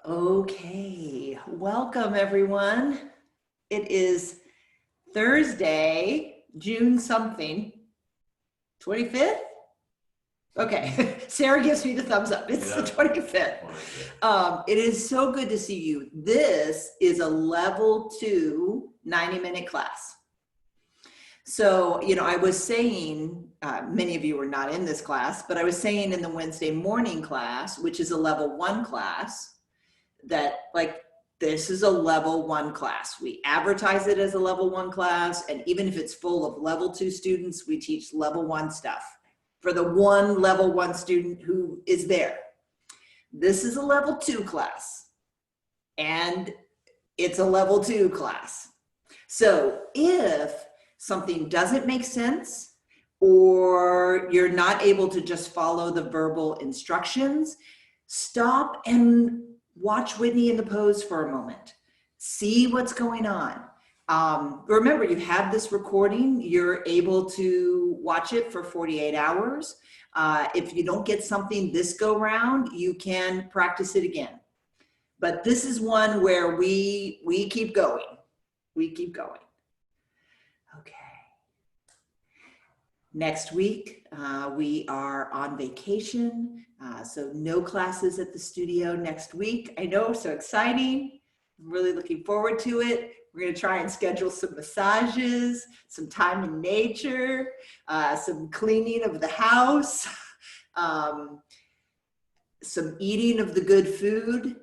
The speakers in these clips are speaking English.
Okay, welcome everyone. It is Thursday, June something, 25th? Okay, Sarah gives me the thumbs up. It's the 25th. It is so good to see you. This is a level 2 90-minute class. So, I was saying, many of you were not in this class, but I was saying in the Wednesday morning class, which is a level 1 class, that this is a level 1 class. We advertise it as a level 1 class, and even if it's full of level 2 students, we teach level 1 stuff for the one level 1 student who is there. This is a level 2 class, and it's a level 2 class. So if something doesn't make sense, or you're not able to just follow the verbal instructions, stop and watch Whitney in the pose for a moment. See what's going on. Remember, you have this recording. You're able to watch it for 48 hours. If you don't get something this go round, you can practice it again. But this is one where we keep going. We keep going. Okay. Next week, we are on vacation, so no classes at the studio next week. I know, so exciting. I'm really looking forward to it. We're going to try and schedule some massages, some time in nature, some cleaning of the house, some eating of the good food.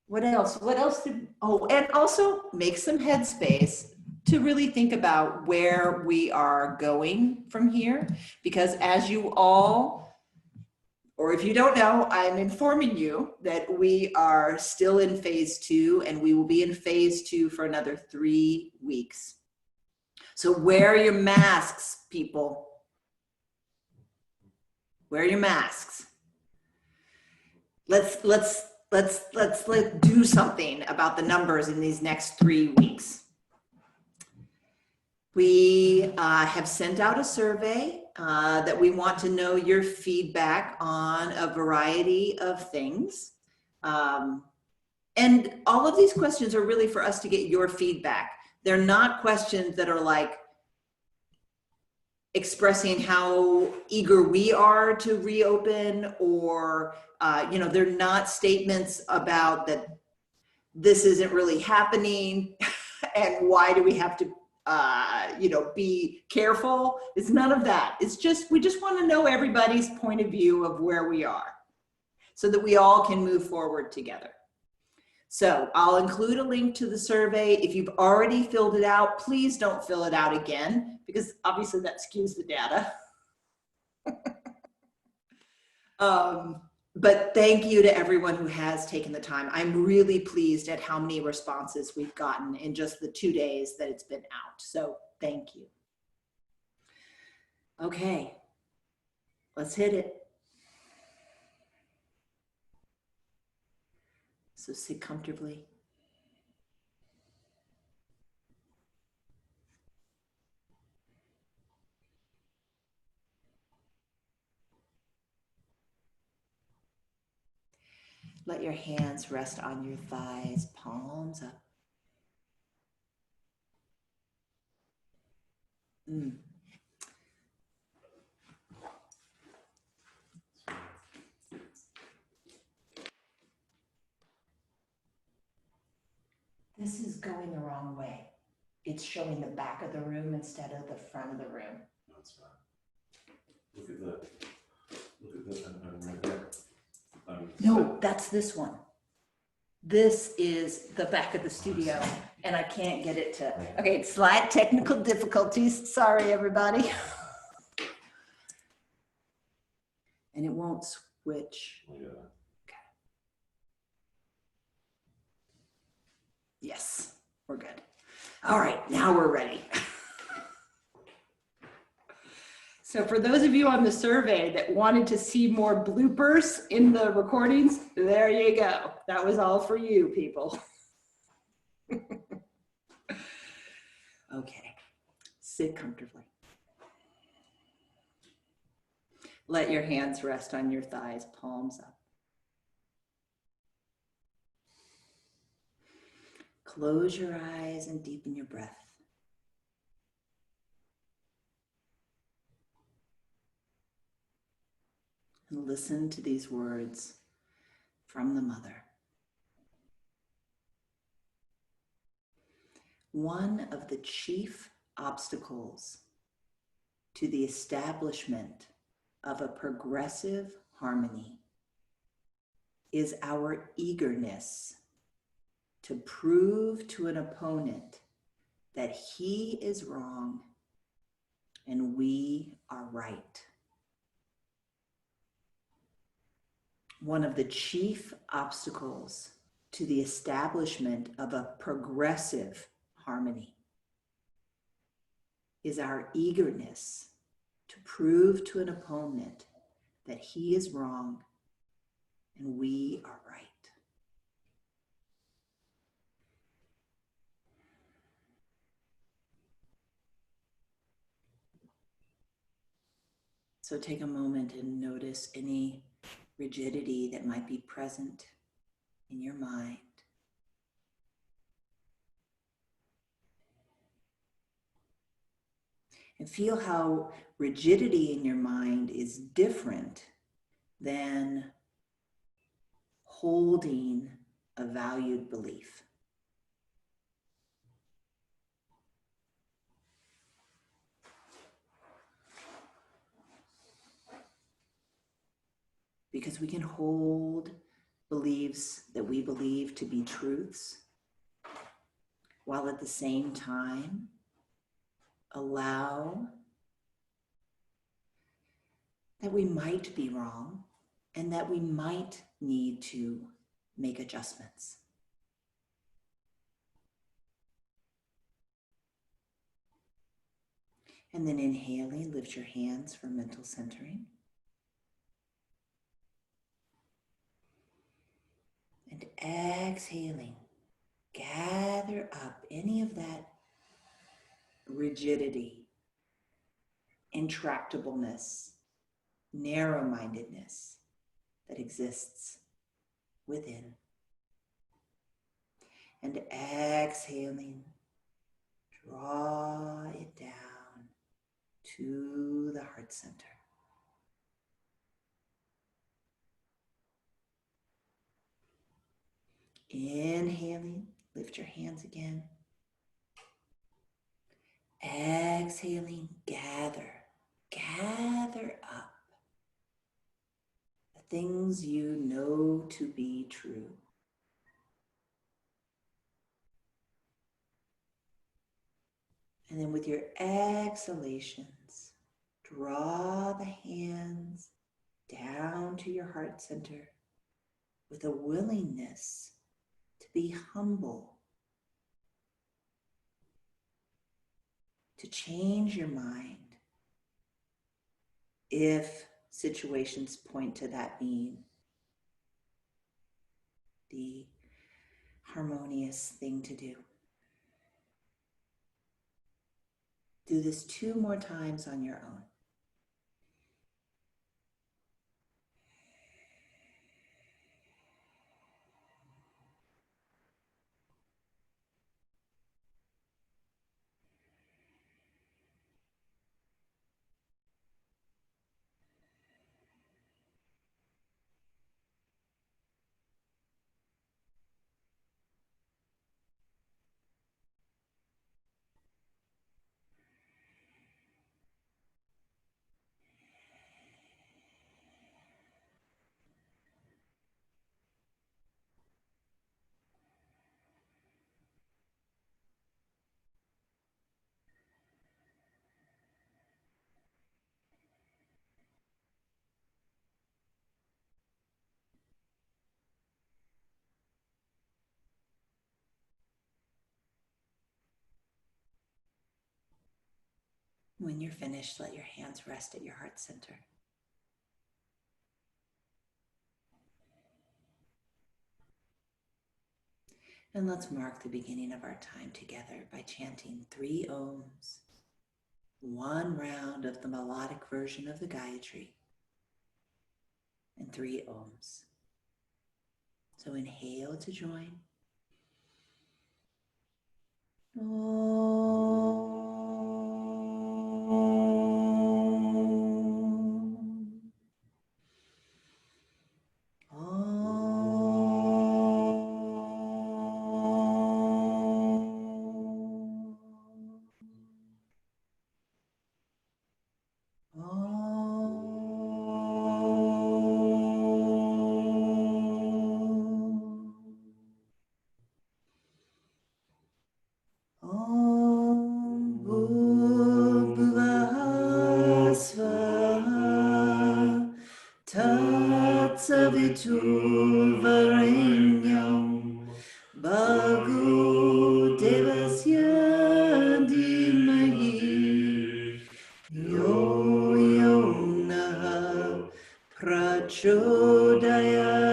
What else? And also make some headspace to really think about where we are going from here. Because as you all, or if you don't know, I'm informing you that we are still in phase 2, and we will be in phase 2 for another 3 weeks. So wear your masks, people. Wear your masks. Let's do something about the numbers in these next 3 weeks. We have sent out a survey that we want to know your feedback on a variety of things. And all of these questions are really for us to get your feedback. They're not questions that are like expressing how eager we are to reopen, or they're not statements about that this isn't really happening and why do we have to be careful. It's none of that. It's just, we just want to know everybody's point of view of where we are so that we all can move forward together. So I'll include a link to the survey. If you've already filled it out, please don't fill it out again, because obviously that skews the data. But thank you to everyone who has taken the time. I'm really pleased at how many responses we've gotten in just the 2 days that it's been out. So thank you. Okay, let's hit it. So sit comfortably. Let your hands rest on your thighs, palms up. This is going the wrong way. It's showing the back of the room instead of the front of the room. That's fine. Look at this right there. No, that's this one. This is the back of the studio, and I can't get it to, okay, slight technical difficulties. Sorry, everybody. And it won't switch. Yeah. Okay. Yes, we're good. All right, now we're ready. So for those of you on the survey that wanted to see more bloopers in the recordings, there you go. That was all for you, people. Okay, sit comfortably. Let your hands rest on your thighs, palms up. Close your eyes and deepen your breath. And listen to these words from the mother. One of the chief obstacles to the establishment of a progressive harmony is our eagerness to prove to an opponent that he is wrong and we are right. One of the chief obstacles to the establishment of a progressive harmony is our eagerness to prove to an opponent that he is wrong and we are right. So take a moment and notice any rigidity that might be present in your mind. And feel how rigidity in your mind is different than holding a valued belief. Because we can hold beliefs that we believe to be truths, while at the same time allow that we might be wrong and that we might need to make adjustments. And then inhaling, lift your hands for mental centering. And exhaling, gather up any of that rigidity, intractableness, narrow-mindedness that exists within. And exhaling, draw it down to the heart center. Inhaling, lift your hands again. Exhaling, gather up the things you know to be true. And then with your exhalations, draw the hands down to your heart center with a willingness to be humble, to change your mind if situations point to that being the harmonious thing to do. Do this 2 more times on your own. When you're finished, let your hands rest at your heart center. And let's mark the beginning of our time together by chanting 3 ohms, 1 round of the melodic version of the Gayatri, and 3 ohms. So inhale to join. Tatsaviturvarenyam Bhargo Devasya Dhimahi Yo Yona Prachodayat.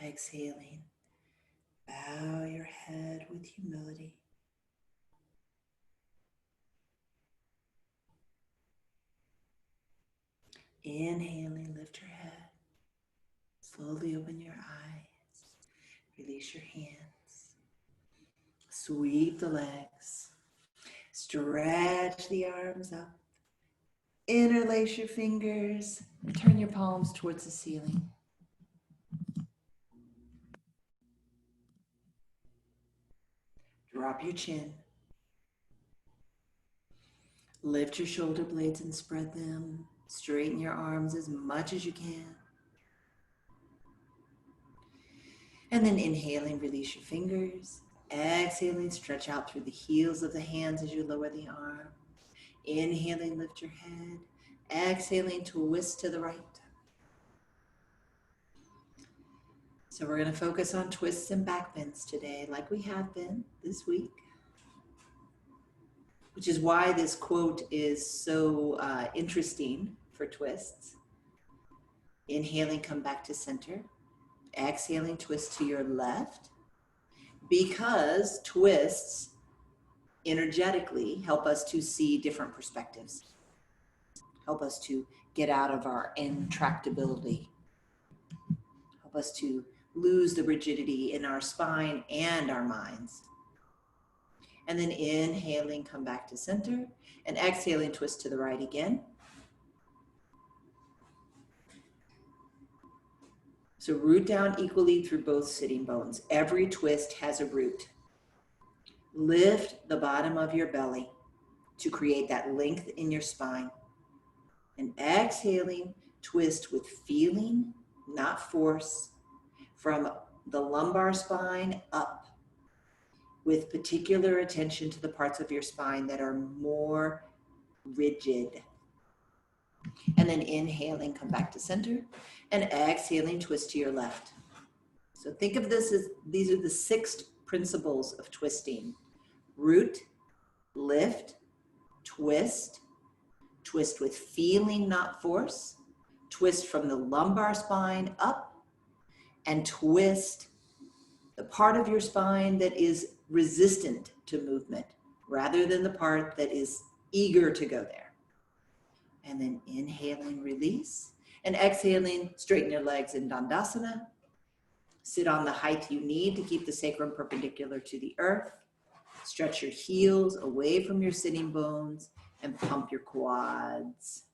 Exhaling, bow your head with humility. Inhaling, lift your head. Slowly open your eyes. Release your hands. Sweep the legs. Stretch the arms up. Interlace your fingers. Turn your palms towards the ceiling. Drop your chin. Lift your shoulder blades and spread them. Straighten your arms as much as you can. And then inhaling, release your fingers. Exhaling, stretch out through the heels of the hands as you lower the arm. Inhaling, lift your head. Exhaling, twist to the right. So we're going to focus on twists and back bends today, like we have been this week, which is why this quote is so interesting for twists. Inhaling, come back to center. Exhaling, twist to your left, because twists energetically help us to see different perspectives, help us to get out of our intractability, help us to lose the rigidity in our spine and our minds. And then inhaling, come back to center, and exhaling, twist to the right again. So root down equally through both sitting bones. Every twist has a root. Lift the bottom of your belly to create that length in your spine. And exhaling, twist with feeling, not force, from the lumbar spine up, with particular attention to the parts of your spine that are more rigid. And then inhaling, come back to center, and exhaling, twist to your left. So think of this as, these are the 6 principles of twisting. Root, lift, twist, twist with feeling, not force, twist from the lumbar spine up, and twist the part of your spine that is resistant to movement rather than the part that is eager to go there. And then inhaling, release, and exhaling, straighten your legs in Dandasana. Sit on the height you need to keep the sacrum perpendicular to the earth. Stretch your heels away from your sitting bones and pump your quads.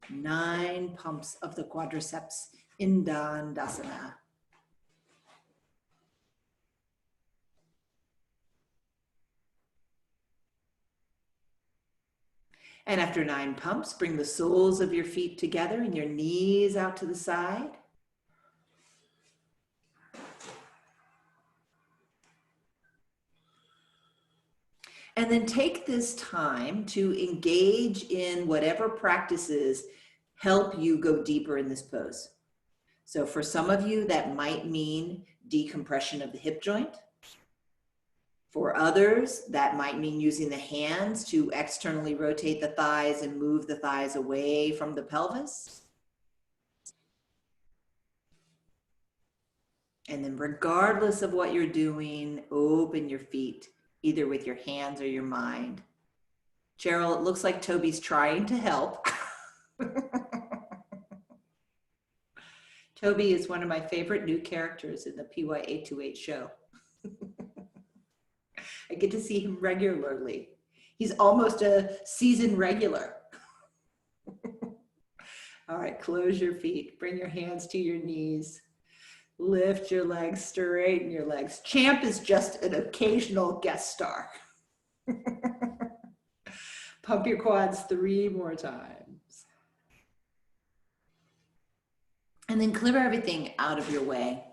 9 pumps of the quadriceps in Dandasana. And after 9 pumps, bring the soles of your feet together and your knees out to the side. And then take this time to engage in whatever practices help you go deeper in this pose. So for some of you, that might mean decompression of the hip joint. For others, that might mean using the hands to externally rotate the thighs and move the thighs away from the pelvis. And then regardless of what you're doing, open your feet, either with your hands or your mind. Cheryl, it looks like Toby's trying to help. Toby is one of my favorite new characters in the PY828 show. I get to see him regularly. He's almost a season regular. All right, close your feet. Bring your hands to your knees. Lift your legs, straighten your legs. Champ is just an occasional guest star. Pump your quads 3 more times. And then clear everything out of your way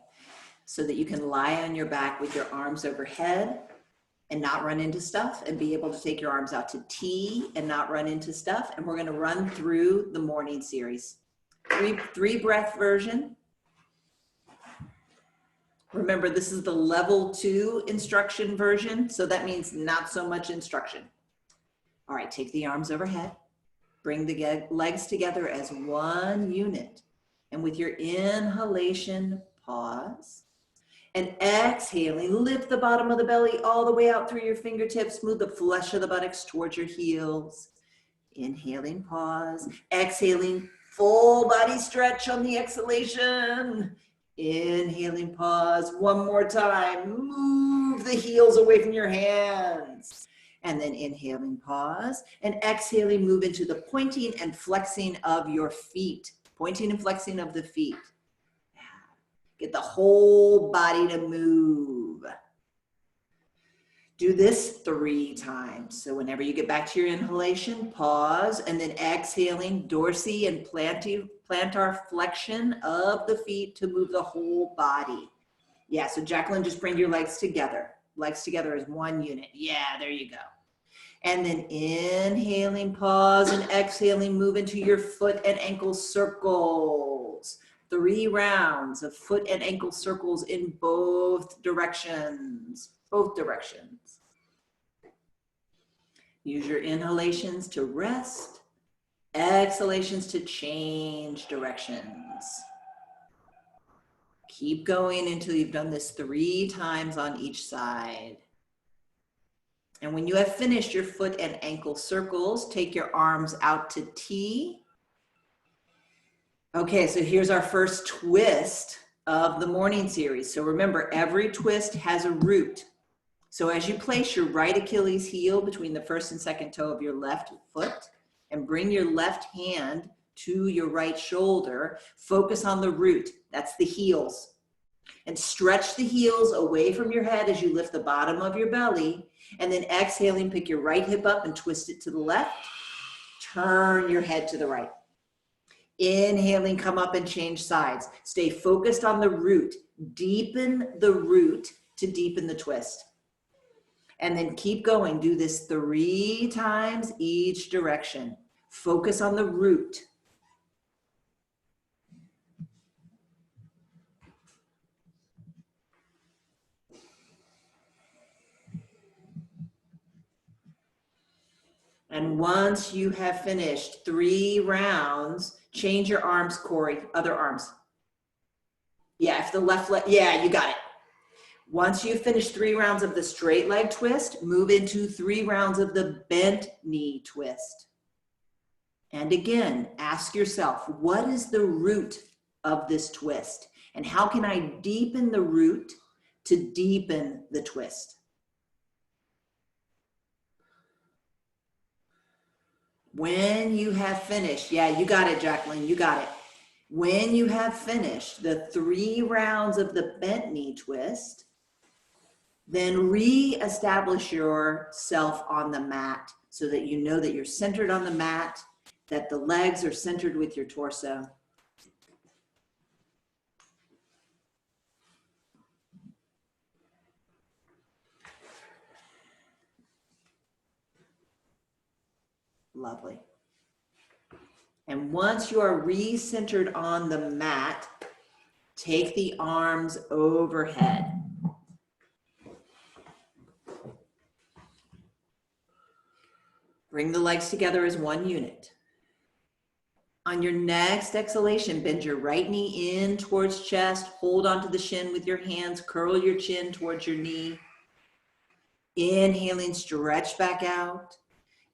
so that you can lie on your back with your arms overhead and not run into stuff, and be able to take your arms out to T and not run into stuff. And we're going to run through the morning series. Three breath version. Remember, this is the level 2 instruction version, so that means not so much instruction. All right, take the arms overhead. Bring the legs together as one unit. And with your inhalation, pause. And exhaling, lift the bottom of the belly all the way out through your fingertips. Move the flesh of the buttocks towards your heels. Inhaling, pause. Exhaling, full body stretch on the exhalation. Inhaling, pause. One more time. Move the heels away from your hands. And then inhaling, pause. And exhaling, move into the pointing and flexing of your feet. Pointing and flexing of the feet. Get the whole body to move. Do this 3 times. So whenever you get back to your inhalation, pause, and then exhaling, dorsal and plantar flexion of the feet to move the whole body. Yeah, so Jacqueline, just bring your legs together. Legs together as one unit. Yeah, there you go. And then inhaling, pause, and exhaling, move into your foot and ankle circles. 3 rounds of foot and ankle circles in both directions. Both directions. Use your inhalations to rest, exhalations to change directions. Keep going until you've done this 3 times on each side. And when you have finished your foot and ankle circles, take your arms out to T. Okay, so here's our first twist of the morning series. So remember, every twist has a root. So as you place your right Achilles heel between the first and second toe of your left foot and bring your left hand to your right shoulder, focus on the root. That's the heels. And stretch the heels away from your head as you lift the bottom of your belly. And then exhaling, pick your right hip up and twist it to the left. Turn your head to the right. Inhaling, come up and change sides. Stay focused on the root. Deepen the root to deepen the twist. And then keep going. Do this 3 times each direction. Focus on the root. And once you have finished 3 rounds, change your arms, Corey, other arms. Yeah, if the left leg, yeah, you got it. Once you finish 3 rounds of the straight leg twist, move into 3 rounds of the bent knee twist. And again, ask yourself, what is the root of this twist? And how can I deepen the root to deepen the twist? When you have finished, yeah, you got it, Jacqueline, you got it. When you have finished the 3 rounds of the bent knee twist, then re-establish yourself on the mat so that you know that you're centered on the mat, that the legs are centered with your torso. Lovely. And once you are re-centered on the mat, Take the arms overhead. Bring the legs together as one unit. On your next exhalation, bend your right knee in towards chest. Hold onto the shin with your hands. Curl your chin towards your knee. Inhaling, stretch back out.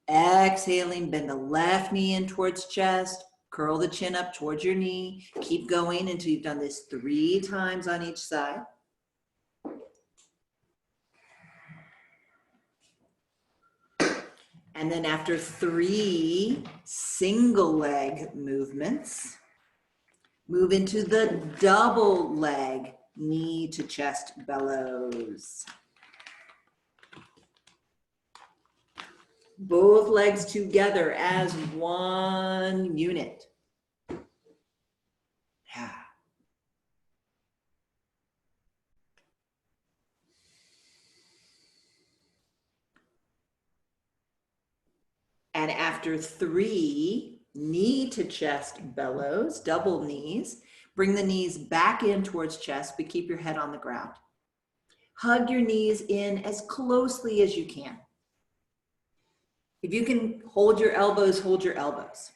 Exhaling, bend the left knee in towards chest. Curl the chin up towards your knee. Keep going until you've done this 3 times on each side. And then after 3 single leg movements, move into the double leg knee to chest bellows. Both legs together as one unit. Yeah. And after 3 knee to chest bellows, double knees, bring the knees back in towards chest, but keep your head on the ground. Hug your knees in as closely as you can. If you can hold your elbows, hold your elbows.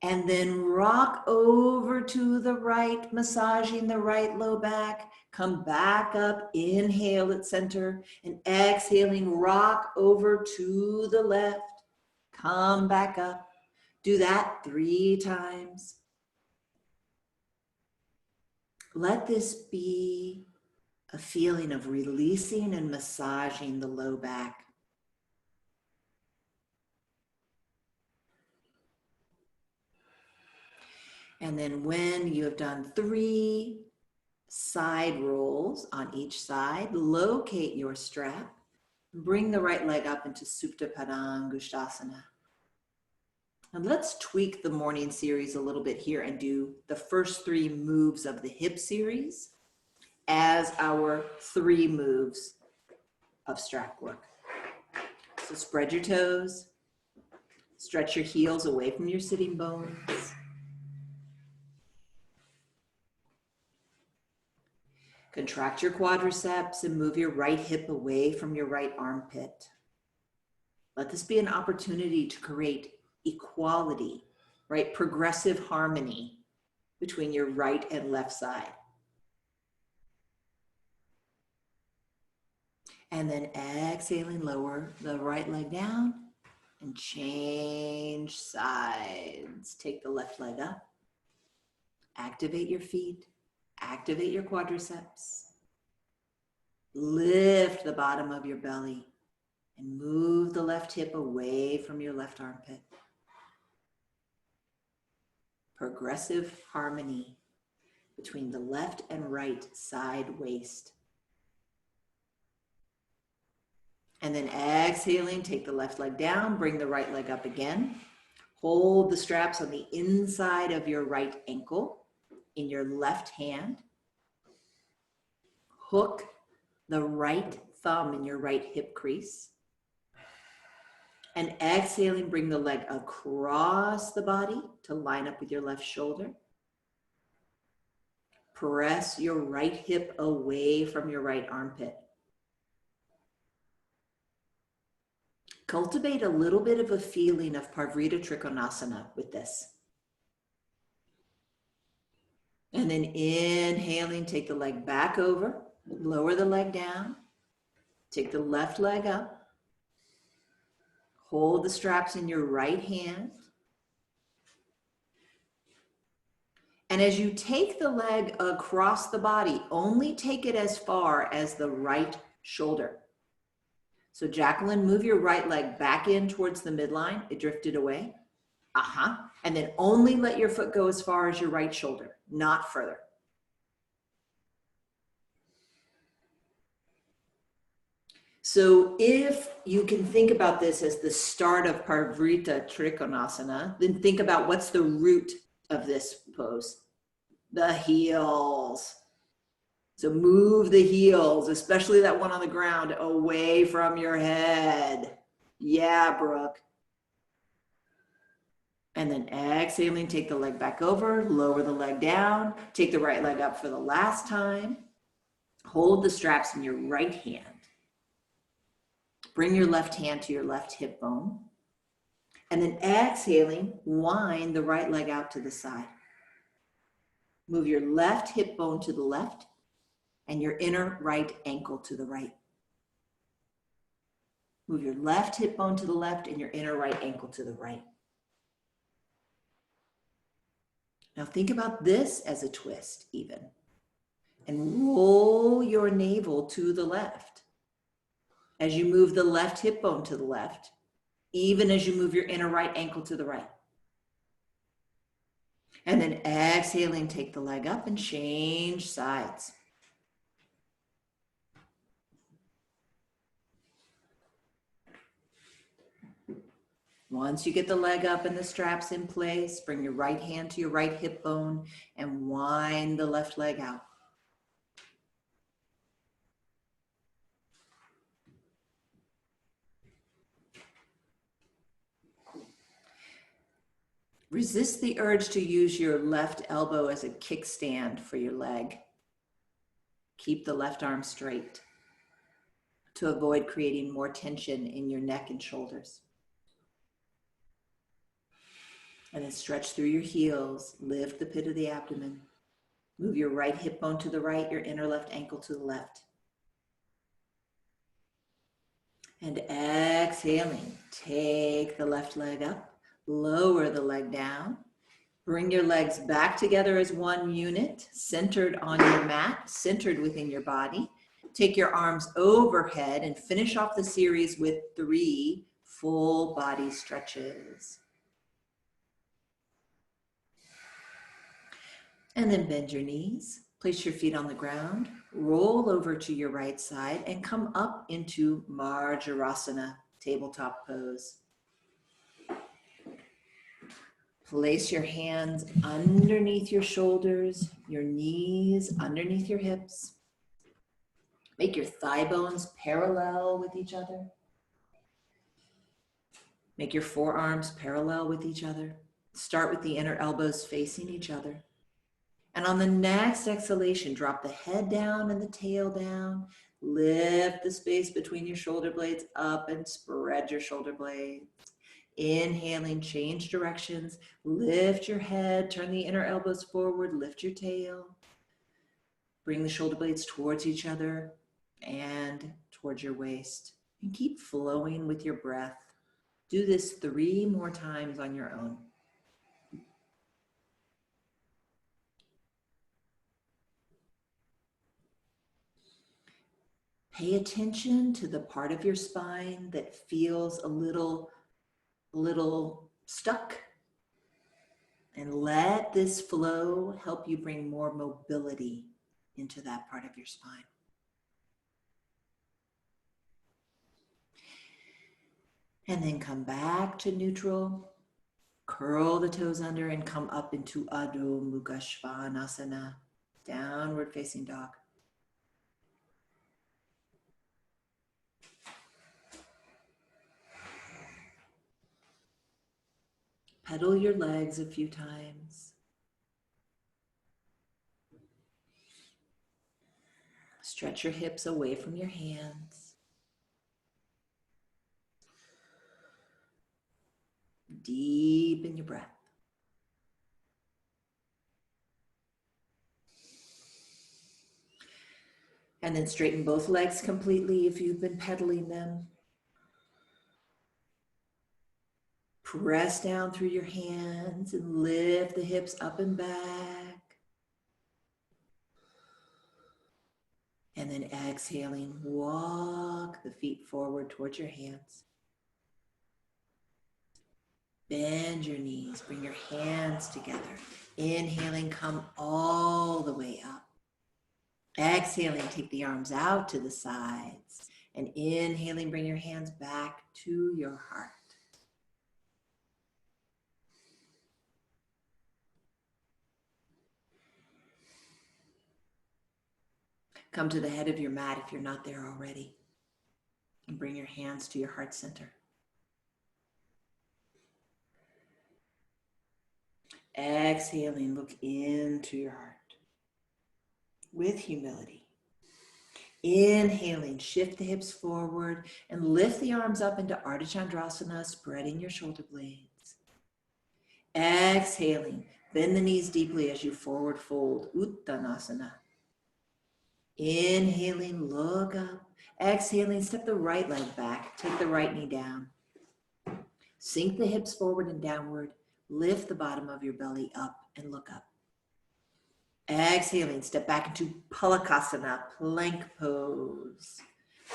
And then rock over to the right, massaging the right low back. Come back up, inhale at center, and exhaling, rock over to the left. Come back up. Do that 3 times. Let this be a feeling of releasing and massaging the low back. And then when you have done 3 side rolls on each side, locate your strap. Bring the right leg up into Supta Padangusthasana. And let's tweak the morning series a little bit here and do the first 3 moves of the hip series as our 3 moves of strap work. So spread your toes, stretch your heels away from your sitting bones. Contract your quadriceps and move your right hip away from your right armpit. Let this be an opportunity to create equality, right? Progressive harmony between your right and left side. And then exhaling, lower the right leg down and change sides. Take the left leg up. Activate your feet. Activate your quadriceps. Lift the bottom of your belly and move the left hip away from your left armpit. Progressive harmony between the left and right side waist. And then exhaling, take the left leg down, bring the right leg up again. Hold the straps on the inside of your right ankle in your left hand. Hook the right thumb in your right hip crease. And exhaling, bring the leg across the body to line up with your left shoulder. Press your right hip away from your right armpit. Cultivate a little bit of a feeling of Parvrita Trikonasana with this. And then inhaling, take the leg back over, lower the leg down, take the left leg up. Hold the straps in your right hand. And as you take the leg across the body, only take it as far as the right shoulder. So Jacqueline, move your right leg back in towards the midline. It drifted away. And then only let your foot go as far as your right shoulder, not further. So if you can think about this as the start of Parvrita Trikonasana, then think about what's the root of this pose. The heels. So move the heels, especially that one on the ground, away from your head. Yeah, Brooke. And then exhaling, take the leg back over, lower the leg down, take the right leg up for the last time. Hold the straps in your right hand. Bring your left hand to your left hip bone. And then exhaling, wind the right leg out to the side. Move your left hip bone to the left and your inner right ankle to the right. Move your left hip bone to the left and your inner right ankle to the right. Now think about this as a twist even. And roll your navel to the left as you move the left hip bone to the left, even as you move your inner right ankle to the right. And then exhaling, take the leg up and change sides. Once you get the leg up and the straps in place, bring your right hand to your right hip bone and wind the left leg out. Resist the urge to use your left elbow as a kickstand for your leg. Keep the left arm straight to avoid creating more tension in your neck and shoulders. And then stretch through your heels, lift the pit of the abdomen. Move your right hip bone to the right, your inner left ankle to the left. And exhaling, take the left leg up, lower the leg down. Bring your legs back together as one unit, centered on your mat, centered within your body. Take your arms overhead and finish off the series with 3 full body stretches. And then bend your knees, place your feet on the ground, roll over to your right side and come up into Marjarasana, tabletop pose. Place your hands underneath your shoulders, your knees underneath your hips. Make your thigh bones parallel with each other. Make your forearms parallel with each other. Start with the inner elbows facing each other. And on the next exhalation, drop the head down and the tail down. Lift the space between your shoulder blades up and spread your shoulder blades. Inhaling, change directions. Lift your head, turn the inner elbows forward, lift your tail. Bring the shoulder blades towards each other and towards your waist. And keep flowing with your breath. Do this 3 more times on your own. Pay attention to the part of your spine that feels a little stuck. And let this flow help you bring more mobility into that part of your spine. And then come back to neutral. Curl the toes under and come up into Adho Mukha Svanasana, downward facing dog. Pedal your legs a few times. Stretch your hips away from your hands. Deepen your breath. And then straighten both legs completely if you've been pedaling them. Press down through your hands and lift the hips up and back. And then exhaling, walk the feet forward towards your hands. Bend your knees, bring your hands together. Inhaling, come all the way up. Exhaling, take the arms out to the sides. And inhaling, bring your hands back to your heart. Come to the head of your mat if you're not there already. And bring your hands to your heart center. Exhaling, look into your heart with humility. Inhaling, shift the hips forward and lift the arms up into Ardha Chandrasana, spreading your shoulder blades. Exhaling, bend the knees deeply as you forward fold, Uttanasana. Inhaling, look up. Exhaling, step the right leg back, take the right knee down. Sink the hips forward and downward. Lift the bottom of your belly up and look up. Exhaling, step back into Palakasana, plank pose.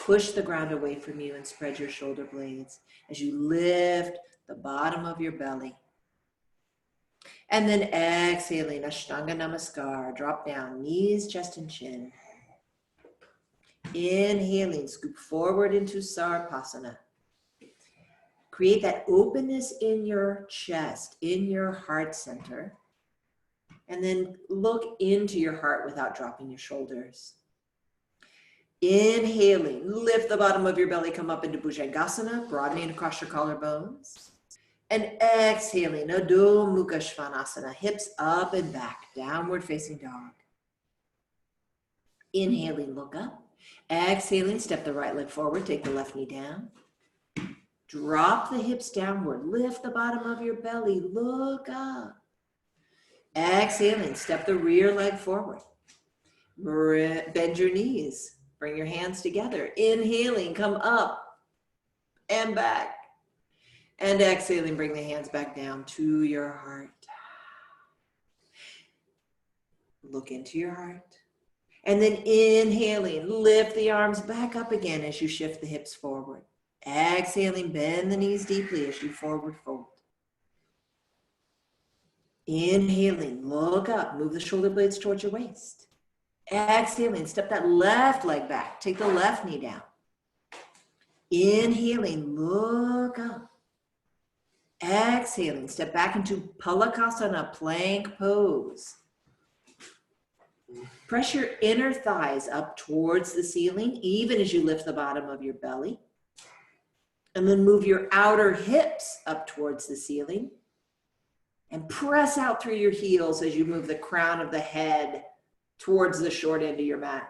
Push the ground away from you and spread your shoulder blades as you lift the bottom of your belly. And then exhaling, Ashtanga Namaskar, drop down, knees, chest, and chin. Inhaling, scoop forward into Sarpasana. Create that openness in your chest, in your heart center. And then look into your heart without dropping your shoulders. Inhaling, lift the bottom of your belly, come up into Bhujangasana, broadening across your collarbones. And exhaling, Adho Mukha Svanasana, hips up and back, downward facing dog. Inhaling, look up. Exhaling, step the right leg forward, take the left knee down. Drop the hips downward, lift the bottom of your belly, look up. Exhaling, step the rear leg forward. Bend your knees, bring your hands together. Inhaling, come up and back. And exhaling, bring the hands back down to your heart. Look into your heart. And then inhaling, lift the arms back up again as you shift the hips forward. Exhaling, bend the knees deeply as you forward fold. Inhaling, look up, move the shoulder blades towards your waist. Exhaling, step that left leg back, take the left knee down. Inhaling, look up. Exhaling, step back into Palakasana, plank pose. Press your inner thighs up towards the ceiling, even as you lift the bottom of your belly. And then move your outer hips up towards the ceiling. And press out through your heels as you move the crown of the head towards the short end of your mat.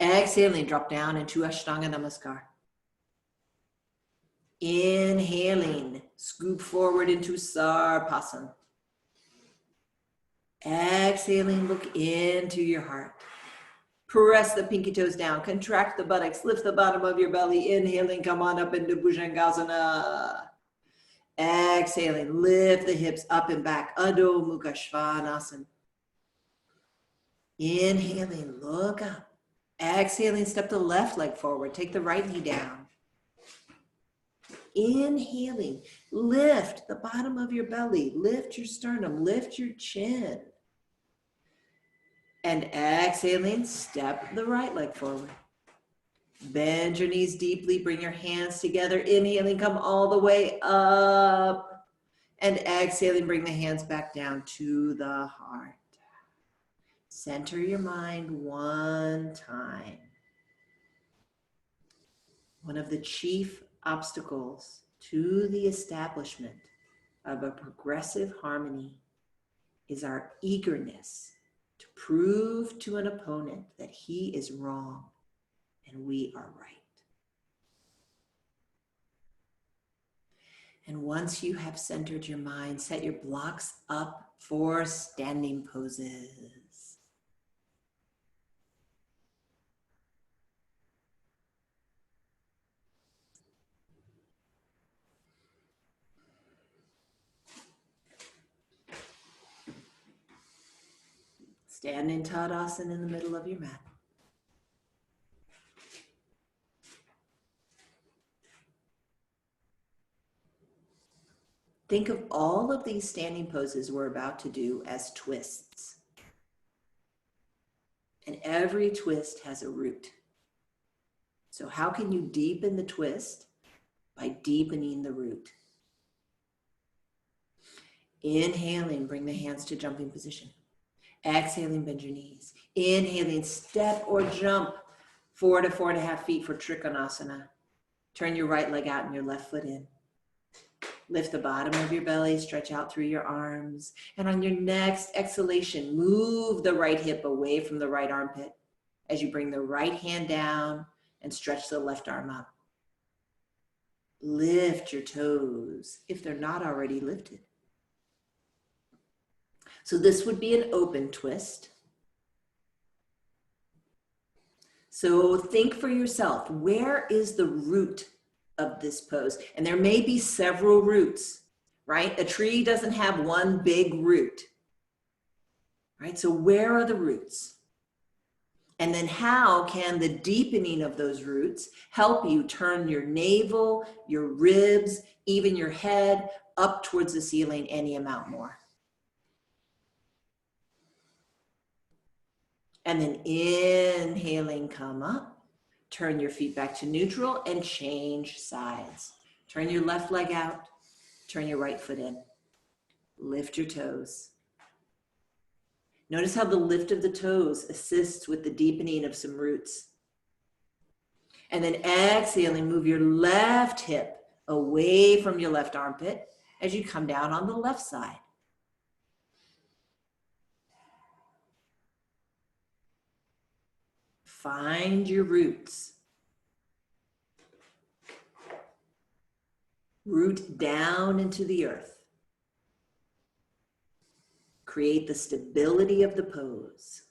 Exhaling, drop down into Ashtanga Namaskar. Inhaling, scoop forward into Sarpasana. Exhaling, look into your heart. Press the pinky toes down, contract the buttocks, lift the bottom of your belly. Inhaling, come on up into Bhujangasana. Exhaling, lift the hips up and back, Adho Mukha Svanasana. Inhaling, look up. Exhaling, step the left leg forward, take the right knee down. Inhaling, lift the bottom of your belly, lift your sternum, lift your chin. And exhaling, step the right leg forward. Bend your knees deeply, bring your hands together. Inhaling, come all the way up. And exhaling, bring the hands back down to the heart. Center your mind one time. One of the chief obstacles to the establishment of a progressive harmony is our eagerness to prove to an opponent that he is wrong and we are right. And once you have centered your mind, set your blocks up for standing poses. Stand in Tadasana in the middle of your mat. Think of all of these standing poses we're about to do as twists. And every twist has a root. So how can you deepen the twist? By deepening the root. Inhaling, bring the hands to jumping position. Exhaling, bend your knees. Inhaling, step or jump 4 to 4.5 feet for Trikonasana. Turn your right leg out and your left foot in. Lift the bottom of your belly, stretch out through your arms. And on your next exhalation, move the right hip away from the right armpit as you bring the right hand down and stretch the left arm up. Lift your toes if they're not already lifted. So this would be an open twist. So think for yourself, where is the root of this pose? And there may be several roots, right? A tree doesn't have one big root, right? So where are the roots? And then how can the deepening of those roots help you turn your navel, your ribs, even your head up towards the ceiling any amount more? And then inhaling, come up, turn your feet back to neutral and change sides. Turn your left leg out, turn your right foot in. Lift your toes. Notice how the lift of the toes assists with the deepening of some roots. And then exhaling, move your left hip away from your left armpit as you come down on the left side. Find your roots. Root down into the earth. Create the stability of the pose.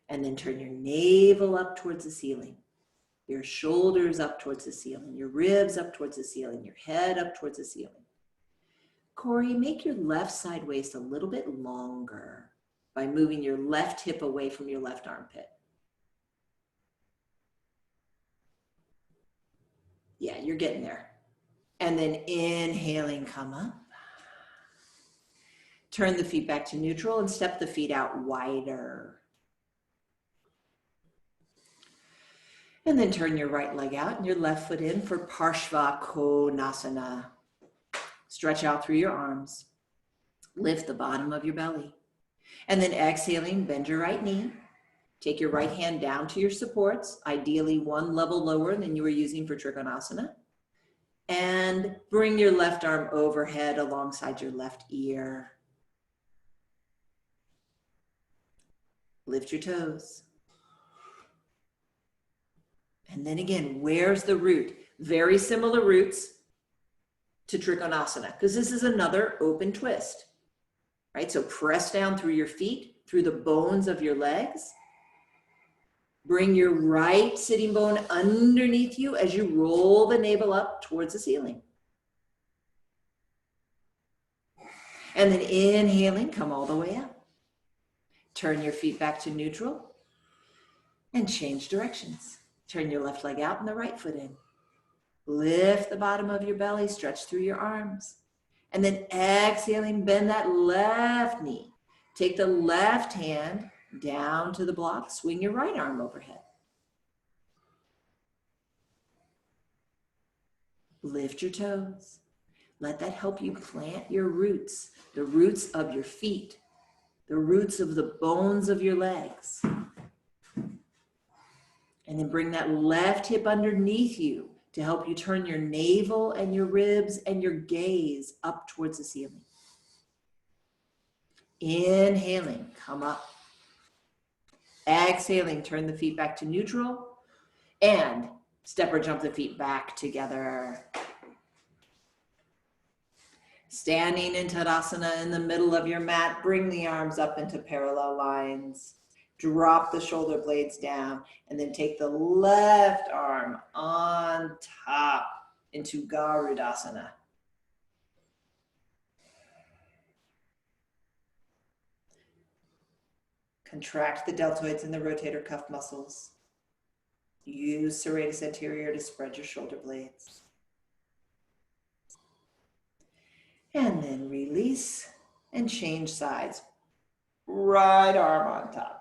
And then turn your navel up towards the ceiling. Your shoulders up towards the ceiling. Your ribs up towards the ceiling. Your head up towards the ceiling. Corey, make your left side waist a little bit longer by moving your left hip away from your left armpit. Yeah, you're getting there. And then inhaling, come up. Turn the feet back to neutral and step the feet out wider. And then turn your right leg out and your left foot in for Parshva Konasana. Stretch out through your arms. Lift the bottom of your belly. And then exhaling, bend your right knee. Take your right hand down to your supports, ideally one level lower than you were using for Trikonasana. And bring your left arm overhead alongside your left ear. Lift your toes. And then again, where's the root? Very similar roots to Trikonasana, because this is another open twist, right? So press down through your feet, through the bones of your legs. Bring your right sitting bone underneath you as you roll the navel up towards the ceiling. And then inhaling, come all the way up. Turn your feet back to neutral and change directions. Turn your left leg out and the right foot in. Lift the bottom of your belly, stretch through your arms. And then exhaling, bend that left knee. Take the left hand down to the block, swing your right arm overhead. Lift your toes. Let that help you plant your roots, the roots of your feet, the roots of the bones of your legs. And then bring that left hip underneath you to help you turn your navel and your ribs and your gaze up towards the ceiling. Inhaling, come up. Exhaling, turn the feet back to neutral and step or jump the feet back together. Standing in Tadasana in the middle of your mat, bring the arms up into parallel lines. Drop the shoulder blades down and then take the left arm on top into Garudasana. Contract the deltoids and the rotator cuff muscles. Use serratus anterior to spread your shoulder blades. And then release and change sides. Right arm on top.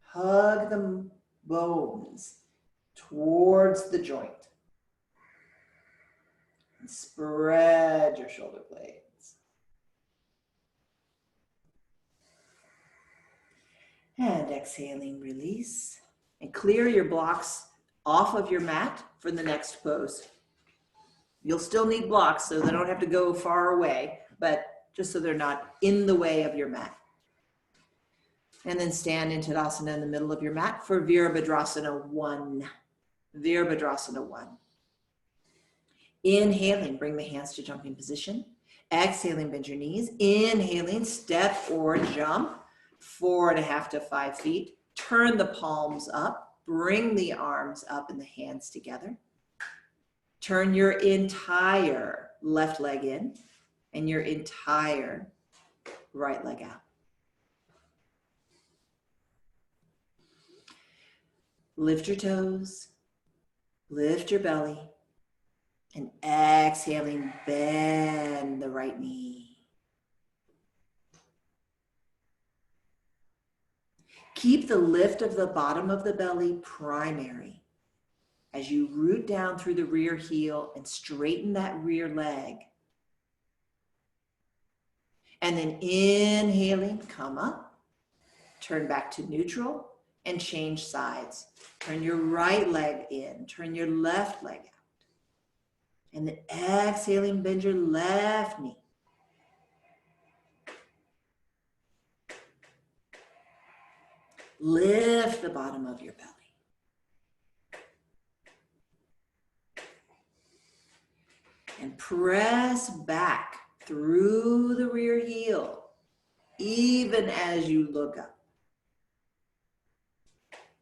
Hug the bones towards the joint. And spread your shoulder blades. And exhaling, release. And clear your blocks off of your mat for the next pose. You'll still need blocks, so they don't have to go far away, but just so they're not in the way of your mat. And then stand in Tadasana in the middle of your mat for Virabhadrasana 1. Virabhadrasana 1. Inhaling, bring the hands to jumping position. Exhaling, bend your knees. Inhaling, step or jump 4.5 to 5 feet. Turn the palms up. Bring the arms up and the hands together. Turn your entire left leg in and your entire right leg out. Lift your toes, lift your belly, and exhaling, bend the right knee. Keep the lift of the bottom of the belly primary as you root down through the rear heel and straighten that rear leg. And then inhaling, come up, turn back to neutral, and change sides. Turn your right leg in, turn your left leg out. And then exhaling, bend your left knee. Lift the bottom of your belly. And press back through the rear heel, even as you look up.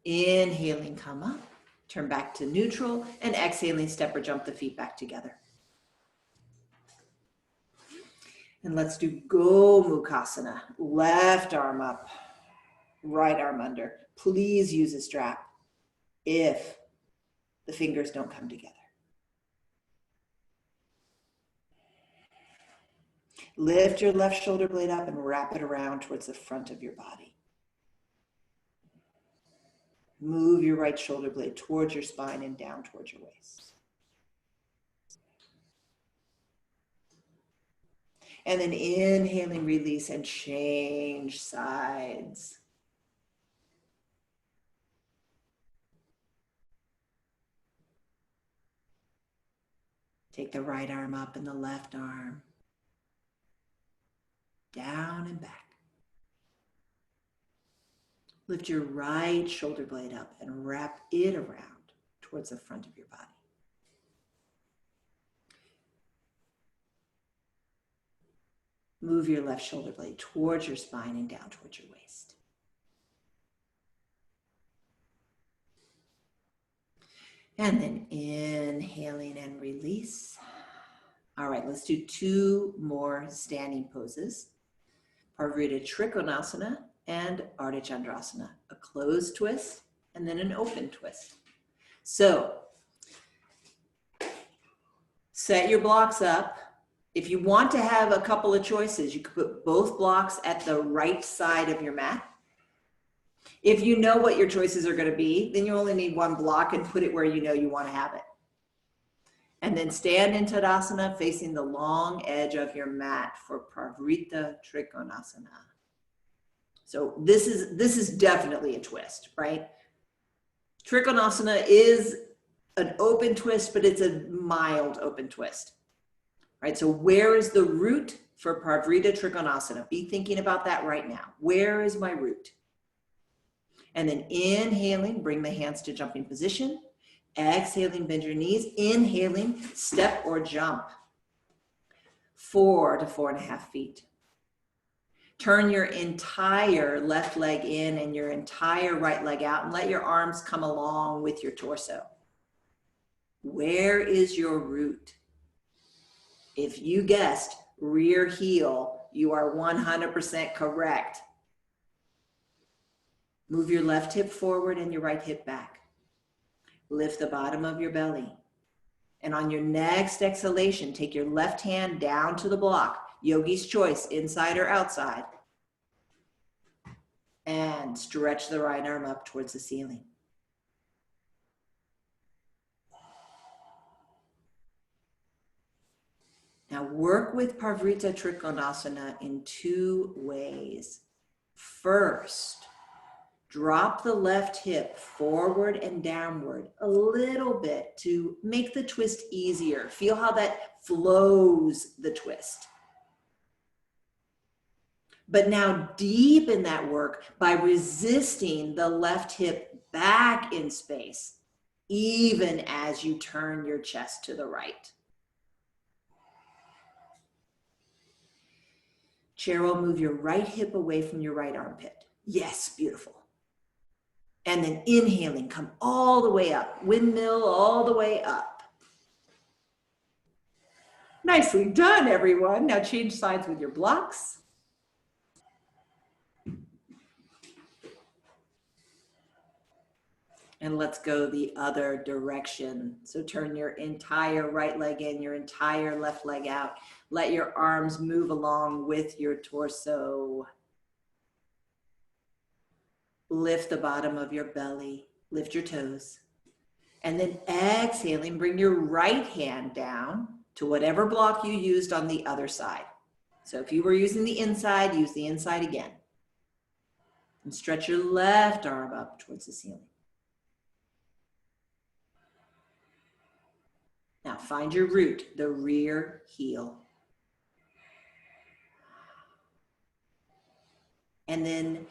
Inhaling, come up, turn back to neutral, and exhaling, step or jump the feet back together. And let's do Gomukhasana. Left arm up, right arm under. Please use a strap if the fingers don't come together. Lift your left shoulder blade up and wrap it around towards the front of your body. Move your right shoulder blade towards your spine and down towards your waist. And then inhaling, release, and change sides. Take the right arm up and the left arm down and back. Lift your right shoulder blade up and wrap it around towards the front of your body. Move your left shoulder blade towards your spine and down towards your waist. And then inhaling and release. All right, let's do 2 more standing poses. Parvrita Trikonasana and Ardha Chandrasana, a closed twist and then an open twist. So set your blocks up. If you want to have a couple of choices, you could put both blocks at the right side of your mat. If you know what your choices are going to be, then you only need one block and put it where you know you want to have it. And then stand in Tadasana facing the long edge of your mat for Parvrita Trikonasana. So this is definitely a twist, right? Trikonasana is an open twist, but it's a mild open twist, right? So where is the root for Parvrita Trikonasana? Be thinking about that right now. Where is my root? And then inhaling, bring the hands to jumping position. Exhaling, bend your knees. Inhaling, step or jump 4 to 4.5 feet. Turn your entire left leg in and your entire right leg out and let your arms come along with your torso. Where is your root? If you guessed rear heel, you are 100% correct. Move your left hip forward and your right hip back. Lift the bottom of your belly. And on your next exhalation, take your left hand down to the block. Yogi's choice, inside or outside. And stretch the right arm up towards the ceiling. Now work with Parvrita Trikonasana in 2 ways. First, Drop the left hip forward and downward a little bit to make the twist easier. Feel how that flows the twist. But now deepen that work by resisting the left hip back in space, even as you turn your chest to the right. Cheryl, move your right hip away from your right armpit. Yes, beautiful. And then inhaling, come all the way up, windmill all the way up. Nicely done, everyone. Now change sides with your blocks. And let's go the other direction. So turn your entire right leg in, your entire left leg out. Let your arms move along with your torso. Lift the bottom of your belly, lift your toes. And then exhaling, bring your right hand down to whatever block you used on the other side. So if you were using the inside, use the inside again. And stretch your left arm up towards the ceiling. Now find your root, the rear heel. And then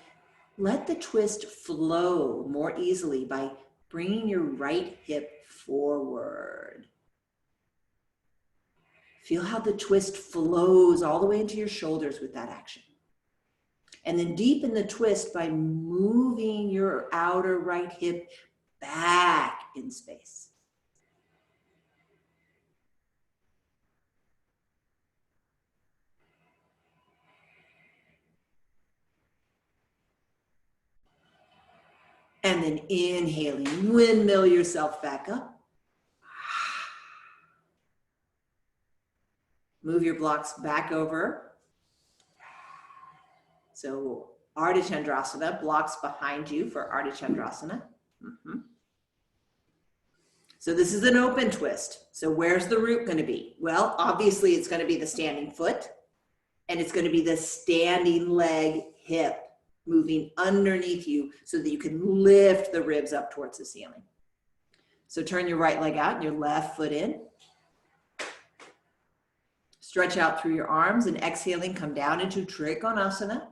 let the twist flow more easily by bringing your right hip forward. Feel how the twist flows all the way into your shoulders with that action. And then deepen the twist by moving your outer right hip back in space. And then inhaling, windmill yourself back up. Move your blocks back over. So Ardha Chandrasana, blocks behind you for Ardha Chandrasana. So this is an open twist. So where's the root going to be? Well, obviously it's going to be the standing foot, and it's going to be the standing leg hip moving underneath you so that you can lift the ribs up towards the ceiling. So turn your right leg out and your left foot in. Stretch out through your arms, and exhaling, come down into Trikonasana.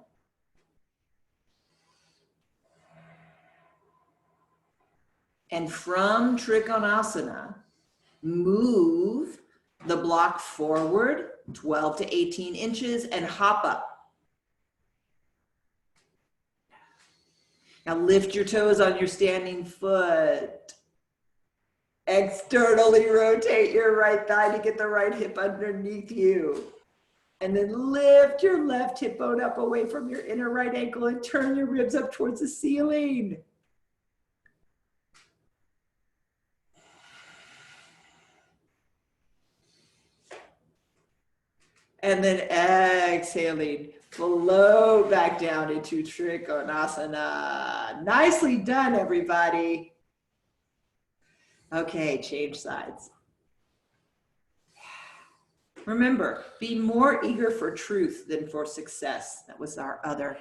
And from Trikonasana, move the block forward 12 to 18 inches and hop up. Now lift your toes on your standing foot. Externally rotate your right thigh to get the right hip underneath you. And then lift your left hip bone up away from your inner right ankle and turn your ribs up towards the ceiling. And then exhaling, flow back down into Trikonasana. Nicely done, everybody. Okay, change sides. Remember, be more eager for truth than for success. That was our other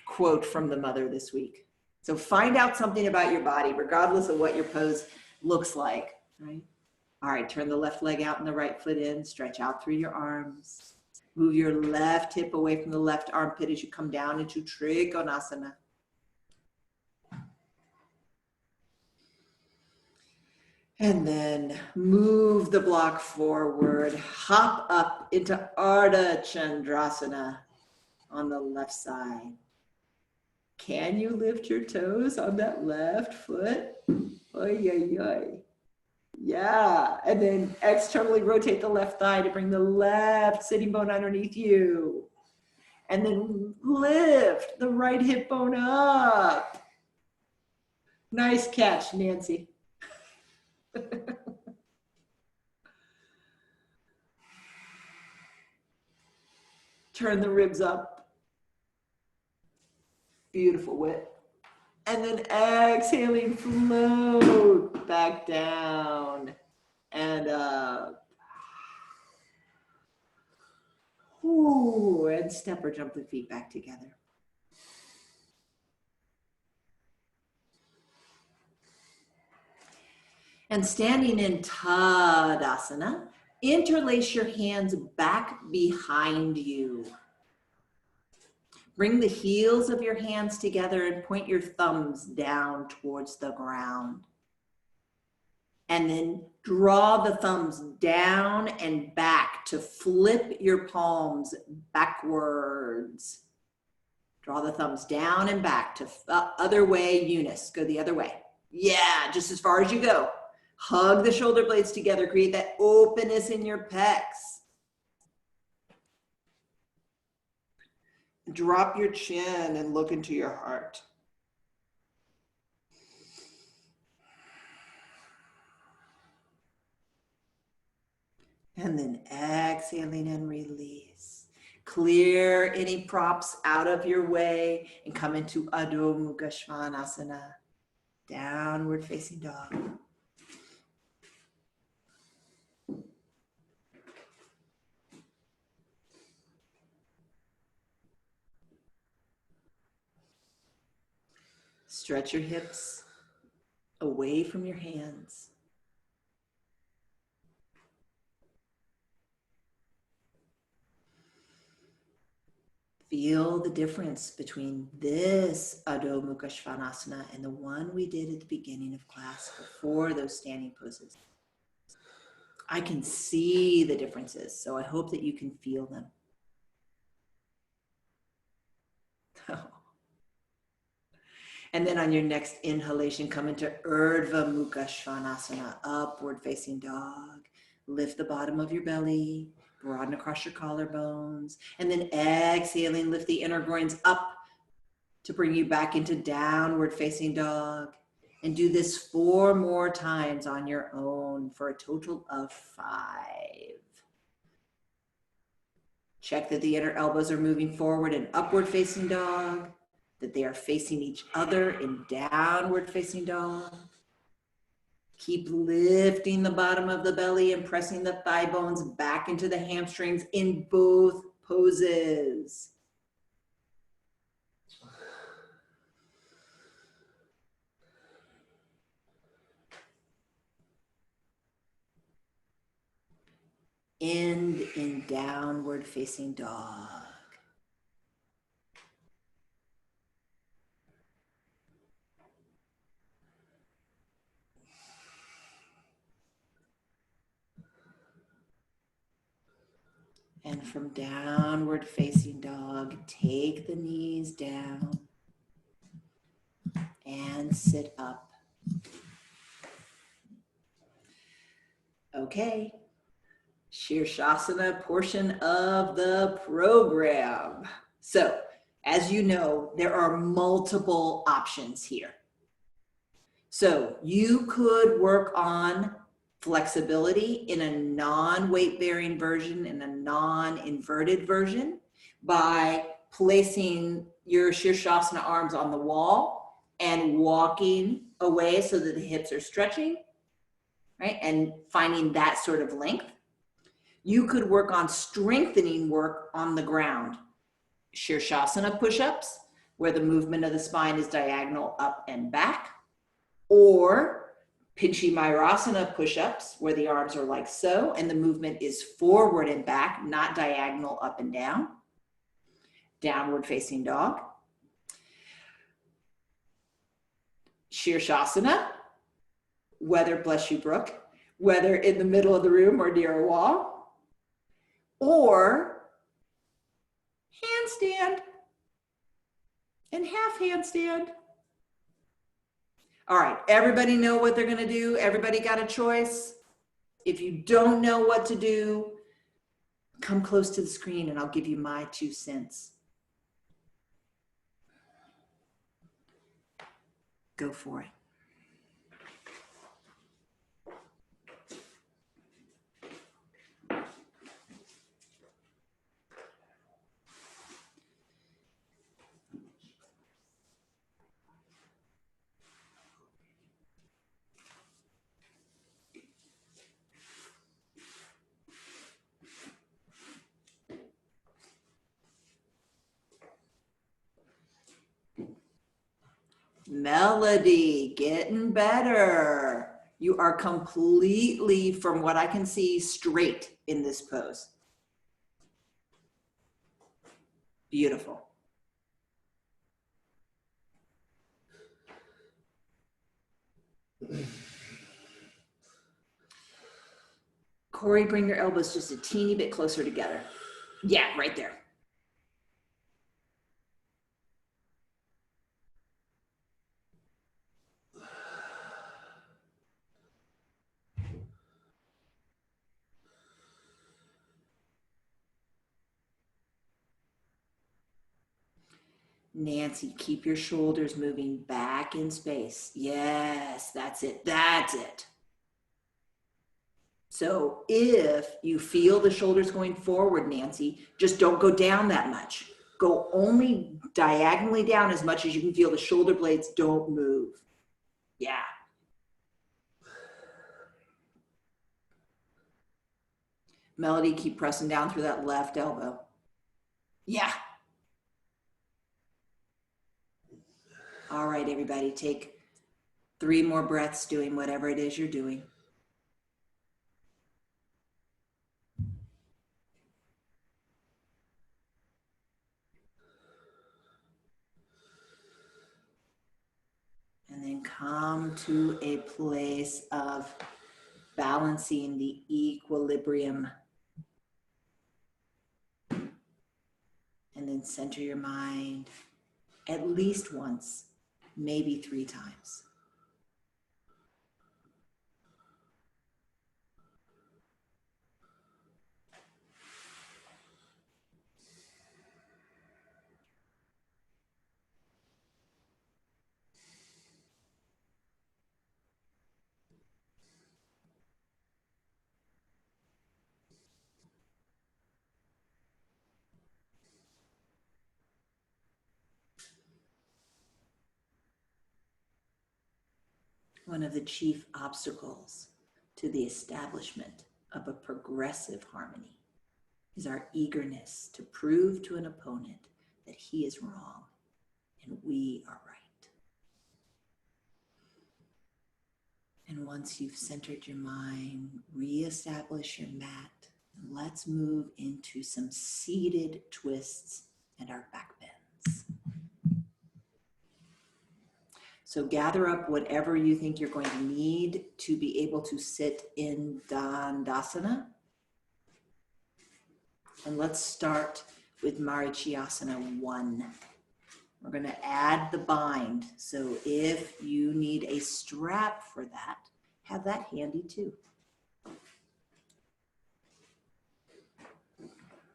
quote from the mother this week. So find out something about your body, regardless of what your pose looks like, right? All right, turn the left leg out and the right foot in, stretch out through your arms. Move your left hip away from the left armpit as you come down into Trikonasana. And then move the block forward, hop up into Ardha Chandrasana on the left side. Can you lift your toes on that left foot? Oy, oy, oy. Yeah, and then externally rotate the left thigh to bring the left sitting bone underneath you. And then lift the right hip bone up. Nice catch, Nancy. Turn the ribs up. Beautiful width. And then exhaling, float back down and up. Ooh, and step or jump the feet back together. And standing in Tadasana, interlace your hands back behind you. Bring the heels of your hands together and point your thumbs down towards the ground. And then draw the thumbs down and back to flip your palms backwards. Draw the thumbs down and back to other way, Eunice. Go the other way. Yeah, just as far as you go. Hug the shoulder blades together. Create that openness in your pecs. Drop your chin and look into your heart. And then exhaling and release. Clear any props out of your way and come into Adho Mukha Svanasana, downward facing dog. Stretch your hips away from your hands. Feel the difference between this Adho Mukha Svanasana and the one we did at the beginning of class before those standing poses. I can see the differences, so I hope that you can feel them. And then on your next inhalation, come into Urdhva Mukha Svanasana, upward facing dog. Lift the bottom of your belly, broaden across your collarbones, and then exhaling, lift the inner groins up to bring you back into downward facing dog. And do this 4 more times on your own for a total of 5. Check that the inner elbows are moving forward in upward facing dog, that they are facing each other in downward facing dog. Keep lifting the bottom of the belly and pressing the thigh bones back into the hamstrings in both poses. End in downward facing dog. And from downward facing dog, take the knees down and sit up. Okay, Shirshasana portion of the program. So, as you know, there are multiple options here. So you could work on flexibility in a non-weight bearing version, in a non-inverted version, by placing your Shirshasana arms on the wall and walking away so that the hips are stretching, right? And finding that sort of length. You could work on strengthening work on the ground. Shirshasana push-ups, where the movement of the spine is diagonal up and back, or Pinchi-Mayurasana push-ups, where the arms are like so, and the movement is forward and back, not diagonal up and down. Downward facing dog. Shirshasana, whether, bless you, Brooke, whether in the middle of the room or near a wall, or handstand and half handstand. All right, everybody know what they're gonna do? Everybody got a choice? If you don't know what to do, come close to the screen and I'll give you my 2 cents. Go for it. Melody, getting better. You are completely, from what I can see, straight in this pose. Beautiful. Corey, bring your elbows just a teeny bit closer together. Yeah, right there. Nancy, keep your shoulders moving back in space. Yes, that's it. That's it. So if you feel the shoulders going forward, Nancy, just don't go down that much. Go only diagonally down as much as you can feel the shoulder blades don't move. Yeah. Melody, keep pressing down through that left elbow. Yeah. All right, everybody, take 3 more breaths doing whatever it is you're doing. And then come to a place of balancing the equilibrium. And then center your mind at least once, maybe 3 times. One of the chief obstacles to the establishment of a progressive harmony is our eagerness to prove to an opponent that he is wrong and we are right. And once you've centered your mind, reestablish your mat, and let's move into some seated twists and our back bends. So gather up whatever you think you're going to need to be able to sit in Dandasana. And let's start with Marichyasana 1. We're going to add the bind. So if you need a strap for that, have that handy too.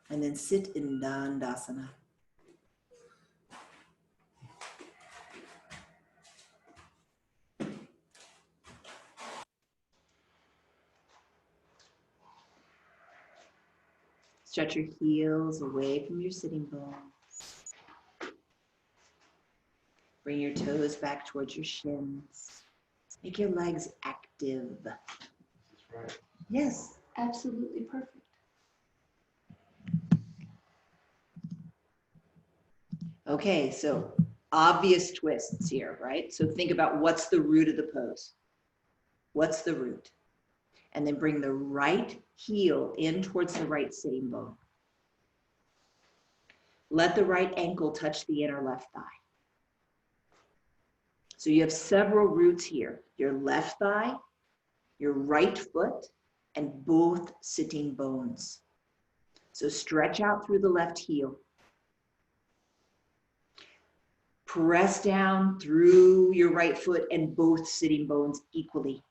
And then sit in Dandasana. Stretch your heels away from your sitting bones. Bring your toes back towards your shins. Make your legs active. That's right. Yes, absolutely perfect. Okay, so obvious twists here, right? So think about what's the root of the pose. What's the root? And then bring the right heel in towards the right sitting bone. Let the right ankle touch the inner left thigh. So you have several roots here. Your left thigh, your right foot, and both sitting bones. So stretch out through the left heel. Press down through your right foot and both sitting bones equally.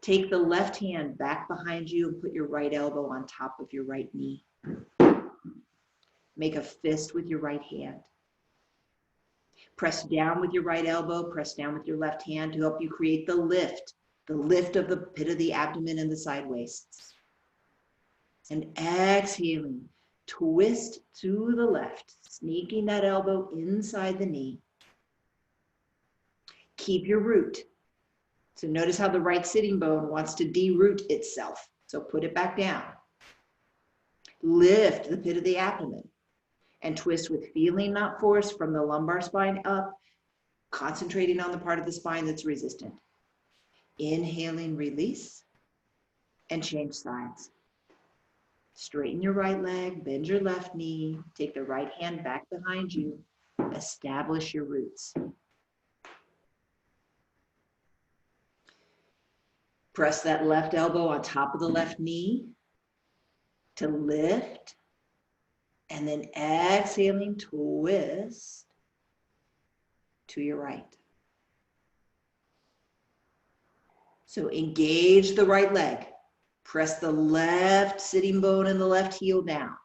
Take the left hand back behind you and put your right elbow on top of your right knee. Make a fist with your right hand. Press down with your right elbow, press down with your left hand to help you create the lift of the pit of the abdomen and the side waists. And exhaling, twist to the left, sneaking that elbow inside the knee. Keep your root. So notice how the right sitting bone wants to de-root itself. So put it back down. Lift the pit of the abdomen and twist with feeling, not force, from the lumbar spine up, concentrating on the part of the spine that's resistant. Inhaling, release, and change sides. Straighten your right leg, bend your left knee, take the right hand back behind you, establish your roots. Press that left elbow on top of the left knee to lift, and then exhaling, twist to your right. So engage the right leg. Press the left sitting bone and the left heel down.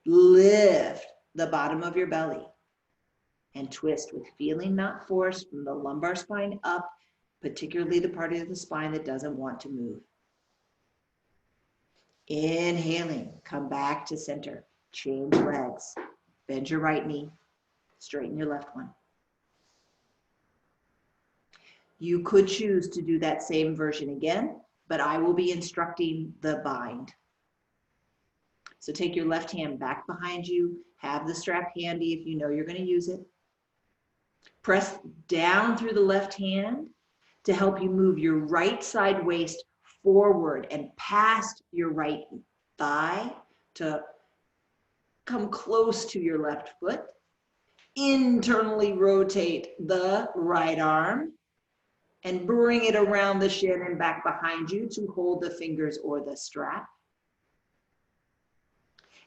Lift the bottom of your belly and twist with feeling, not force, from the lumbar spine up, particularly the part of the spine that doesn't want to move. Inhaling, come back to center. Change legs. Bend your right knee. Straighten your left one. You could choose to do that same version again, but I will be instructing the bind. So take your left hand back behind you. Have the strap handy if you know you're going to use it. Press down through the left hand to help you move your right side waist forward and past your right thigh to come close to your left foot. Internally rotate the right arm and bring it around the shin and back behind you to hold the fingers or the strap.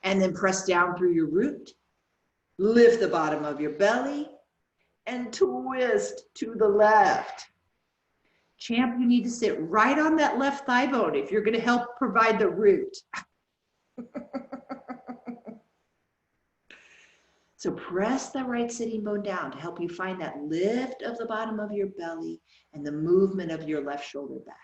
And then press down through your root. Lift the bottom of your belly and twist to the left. Champ, you need to sit right on that left thigh bone if you're going to help provide the root. So press the right sitting bone down to help you find that lift of the bottom of your belly and the movement of your left shoulder back.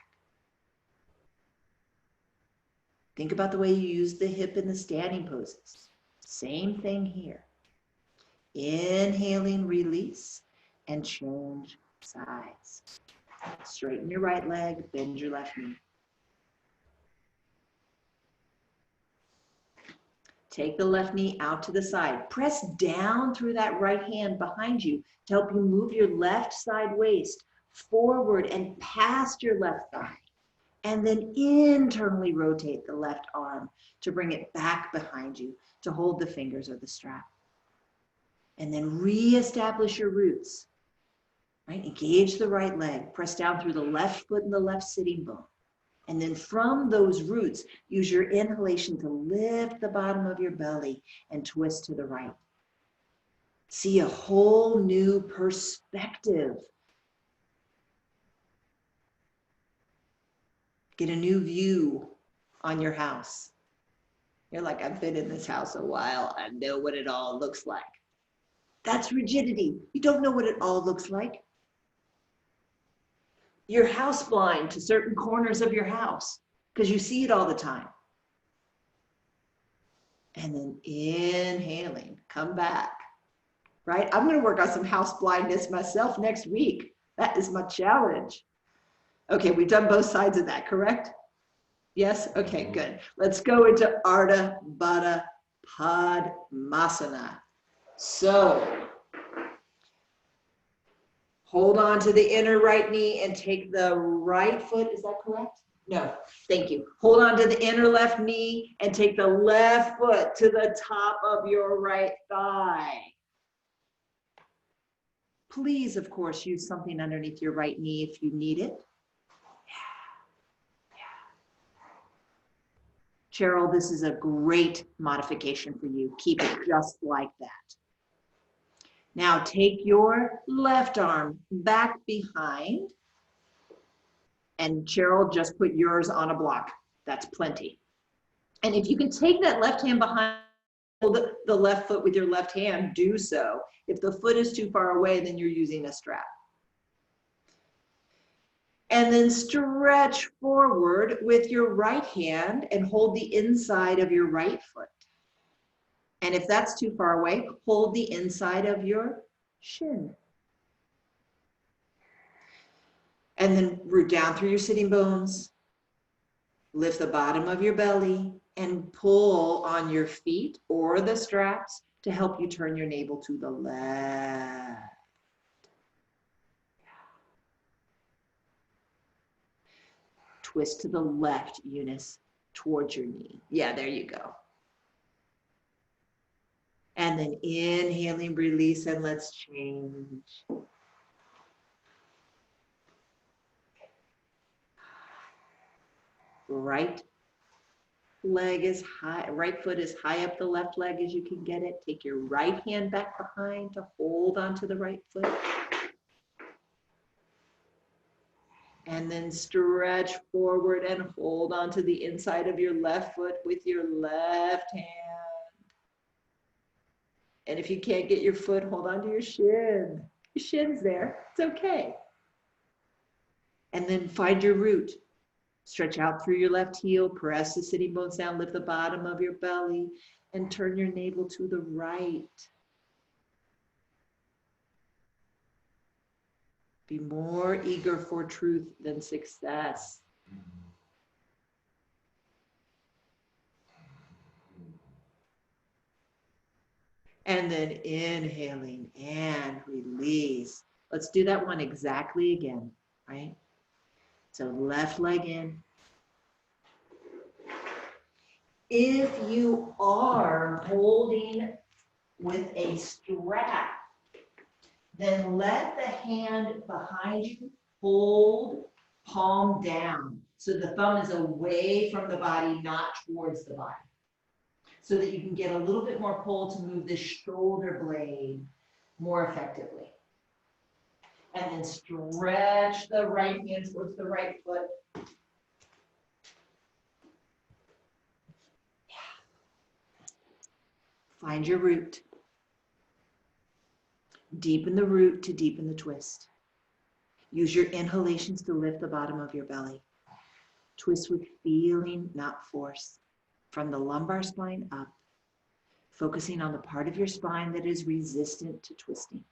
Think about the way you use the hip in the standing poses. Same thing here. Inhaling, release, and change sides. Straighten your right leg, bend your left knee. Take the left knee out to the side. Press down through that right hand behind you to help you move your left side waist forward and past your left thigh. And then internally rotate the left arm to bring it back behind you to hold the fingers or the strap. And then reestablish your roots. Right? Engage the right leg. Press down through the left foot and the left sitting bone. And then from those roots, use your inhalation to lift the bottom of your belly and twist to the right. See a whole new perspective. Get a new view on your house. You're like, I've been in this house a while. I know what it all looks like. That's rigidity. You don't know what it all looks like. You're house blind to certain corners of your house because you see it all the time. And then inhaling, come back, right? I'm going to work on some house blindness myself next week. That is my challenge. Okay, we've done both sides of that, correct? Yes? Okay, good. Let's go into Ardha Baddha Padmasana. So, hold on to the inner right knee and take the right foot. Is that correct? No, thank you. Hold on to the inner left knee and take the left foot to the top of your right thigh. Please, of course, use something underneath your right knee if you need it. Cheryl, this is a great modification for you. Keep it just like that. Now take your left arm back behind, and Cheryl, just put yours on a block. That's plenty. And if you can take that left hand behind, hold the left foot with your left hand, do so. If the foot is too far away, then you're using a strap. And then stretch forward with your right hand and hold the inside of your right foot. And if that's too far away, hold the inside of your shin. And then root down through your sitting bones. Lift the bottom of your belly and pull on your feet or the straps to help you turn your navel to the left. Twist to the left, Eunice, towards your knee. Yeah, there you go. And then inhaling, release, and let's change. Right leg is high, right foot is high up the left leg as you can get it. Take your right hand back behind to hold onto the right foot. And then stretch forward and hold onto the inside of your left foot with your left hand. And if you can't get your foot, hold on to your shin. Your shin's there, it's okay. And then find your root. Stretch out through your left heel, press the sitting bones down, lift the bottom of your belly, and turn your navel to the right. Be more eager for truth than success. And then inhaling and release. Let's do that one exactly again, right? So left leg in. If you are holding with a strap, then let the hand behind you hold palm down. So the thumb is away from the body, not towards the body. So that you can get a little bit more pull to move the shoulder blade more effectively. And then stretch the right hand towards the right foot. Find your root. Deepen the root to deepen the twist. Use your inhalations to lift the bottom of your belly. Twist with feeling, not force. From the lumbar spine up, focusing on the part of your spine that is resistant to twisting.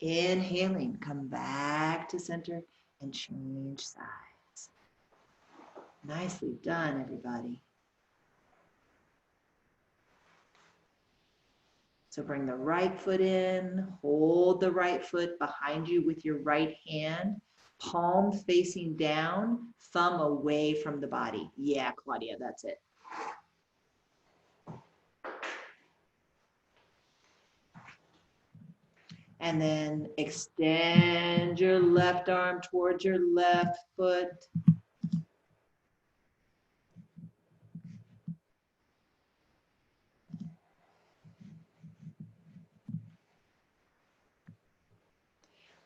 Inhaling, come back to center and change sides. Nicely done, everybody. So bring the right foot in, hold the right foot behind you with your right hand, palm facing down, thumb away from the body. Yeah, Claudia, that's it. And then extend your left arm towards your left foot.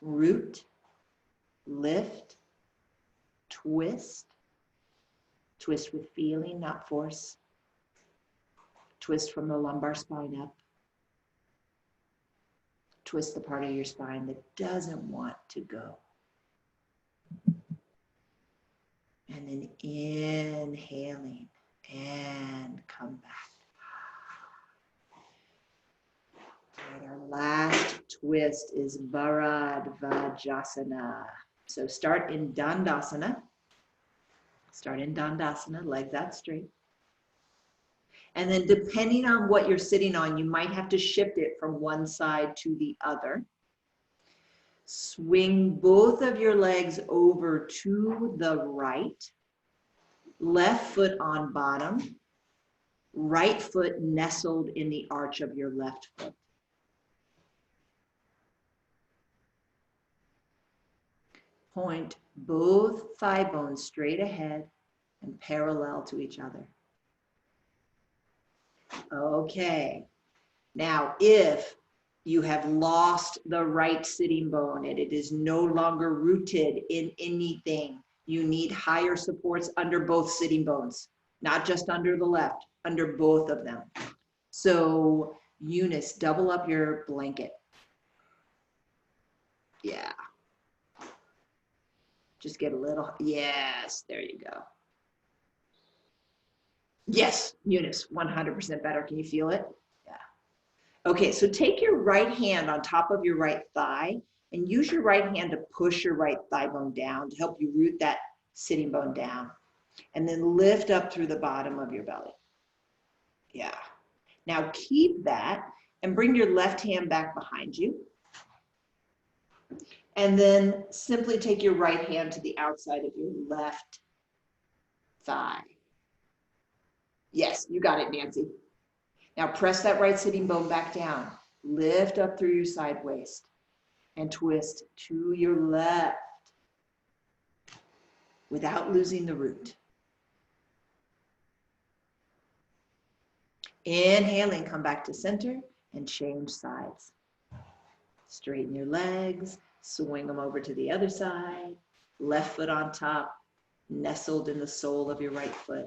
Root, lift, twist. Twist with feeling, not force. Twist from the lumbar spine up. Twist the part of your spine that doesn't want to go. And then inhaling and come back. All right, our last twist is Bharadvajasana. So start in Dandasana. Start in Dandasana, legs out straight. And then depending on what you're sitting on, you might have to shift it from one side to the other. Swing both of your legs over to the right. Left foot on bottom. Right foot nestled in the arch of your left foot. Point both thigh bones straight ahead and parallel to each other. Okay, now if you have lost the right sitting bone and it is no longer rooted in anything, you need higher supports under both sitting bones, not just under the left, under both of them. So Eunice, double up your blanket. Yeah. Just get a little, yes, there you go. Yes, Eunice, 100% better. Can you feel it? Yeah. Okay, so take your right hand on top of your right thigh and use your right hand to push your right thigh bone down to help you root that sitting bone down. And then lift up through the bottom of your belly. Yeah. Now keep that and bring your left hand back behind you. And then simply take your right hand to the outside of your left thigh. Yes, you got it, Nancy. Now press that right sitting bone back down. Lift up through your side waist and twist to your left without losing the root. Inhaling, come back to center and change sides. Straighten your legs, swing them over to the other side, left foot on top, nestled in the sole of your right foot.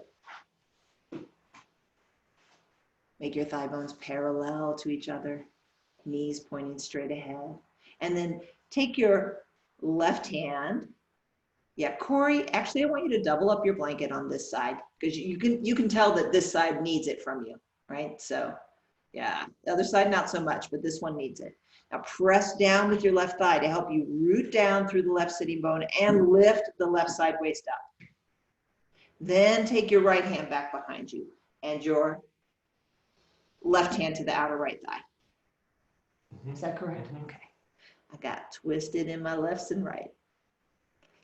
Make your thigh bones parallel to each other, knees pointing straight ahead. And then take your left hand. Yeah, Corey, actually, I want you to double up your blanket on this side because you can tell that this side needs it from you, right? So yeah, the other side, not so much, but this one needs it. Now press down with your left thigh to help you root down through the left sitting bone and lift the left side waist up. Then take your right hand back behind you and your left hand to the outer right thigh. Is that correct? Okay. I got twisted in my lefts and right.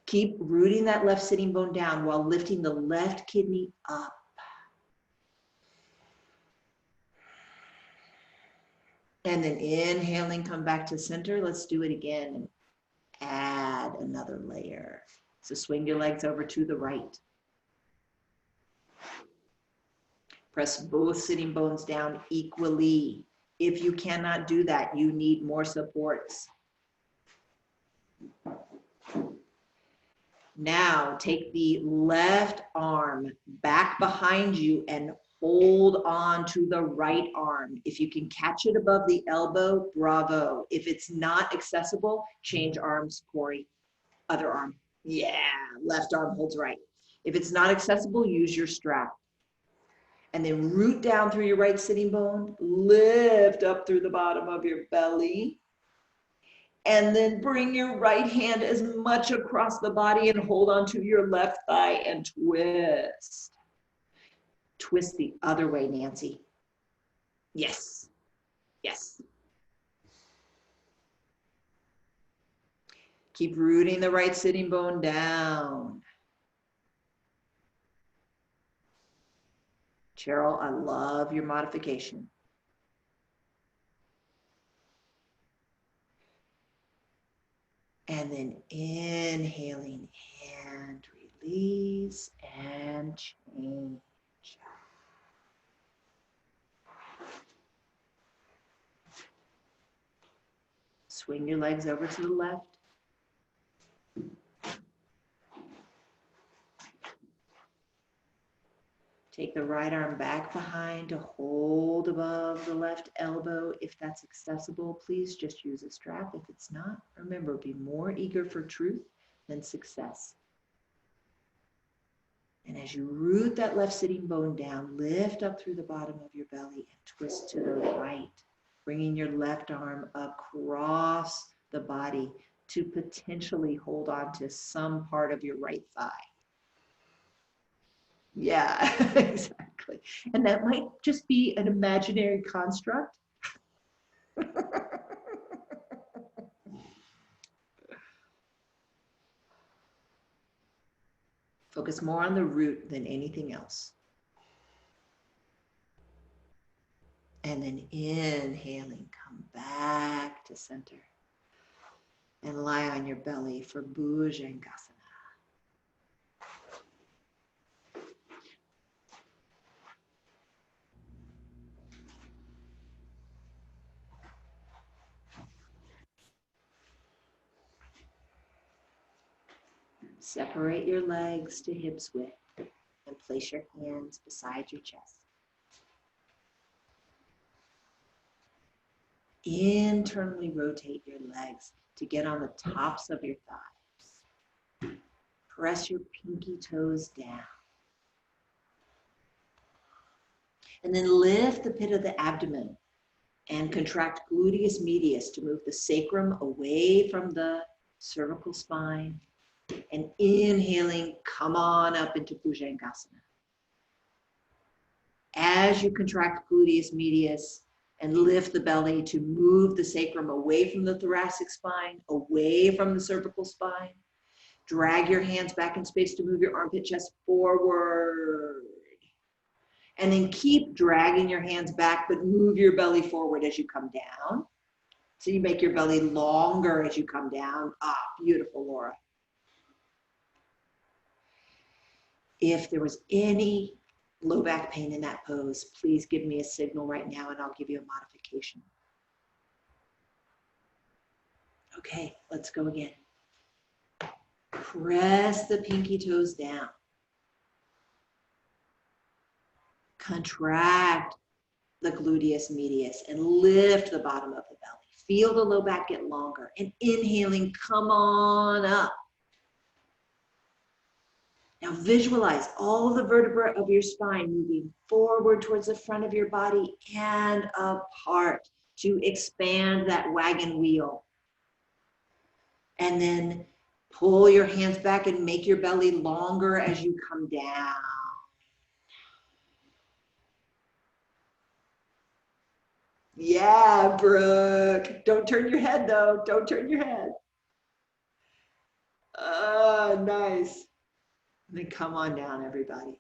Keep rooting that left sitting bone down while lifting the left kidney up. And then inhaling, come back to center. Let's do it again and add another layer. So swing your legs over to the right. Press both sitting bones down equally. If you cannot do that, you need more supports. Now take the left arm back behind you and hold on to the right arm. If you can catch it above the elbow, bravo. If it's not accessible, change arms, Corey. Other arm. Yeah, left arm holds right. If it's not accessible, use your strap. And then root down through your right sitting bone, lift up through the bottom of your belly. And then bring your right hand as much across the body and hold on to your left thigh and twist. Twist the other way, Nancy. Yes, yes. Keep rooting the right sitting bone down. Cheryl, I love your modification. And then inhaling and release and change. Swing your legs over to the left. Take the right arm back behind to hold above the left elbow. If that's accessible, please just use a strap. If it's not, remember, be more eager for truth than success. And as you root that left sitting bone down, lift up through the bottom of your belly and twist to the right, bringing your left arm across the body to potentially hold on to some part of your right thigh. Yeah, exactly. And that might just be an imaginary construct. Focus more on the root than anything else. And then inhaling, come back to center and lie on your belly for Bhujangasana. Separate your legs to hips width and place your hands beside your chest. Internally rotate your legs to get on the tops of your thighs. Press your pinky toes down. And then lift the pit of the abdomen and contract gluteus medius to move the sacrum away from the cervical spine. And inhaling, come on up into Bhujangasana. As you contract gluteus medius, And lift the belly to move the sacrum away from the thoracic spine, away from the cervical spine. Drag your hands back in space to move your armpit chest forward. And then keep dragging your hands back, but move your belly forward as you come down. So you make your belly longer as you come down. Ah, beautiful, Laura. If there was any low back pain in that pose, please give me a signal right now and I'll give you a modification. Okay, let's go again. Press the pinky toes down. Contract the gluteus medius and lift the bottom of the belly. Feel the low back get longer. And inhaling, come on up. Now visualize all the vertebrae of your spine moving forward towards the front of your body and apart to expand that wagon wheel. And then pull your hands back and make your belly longer as you come down. Yeah, Brooke. Don't turn your head though. Don't turn your head. Nice. And then come on down, everybody.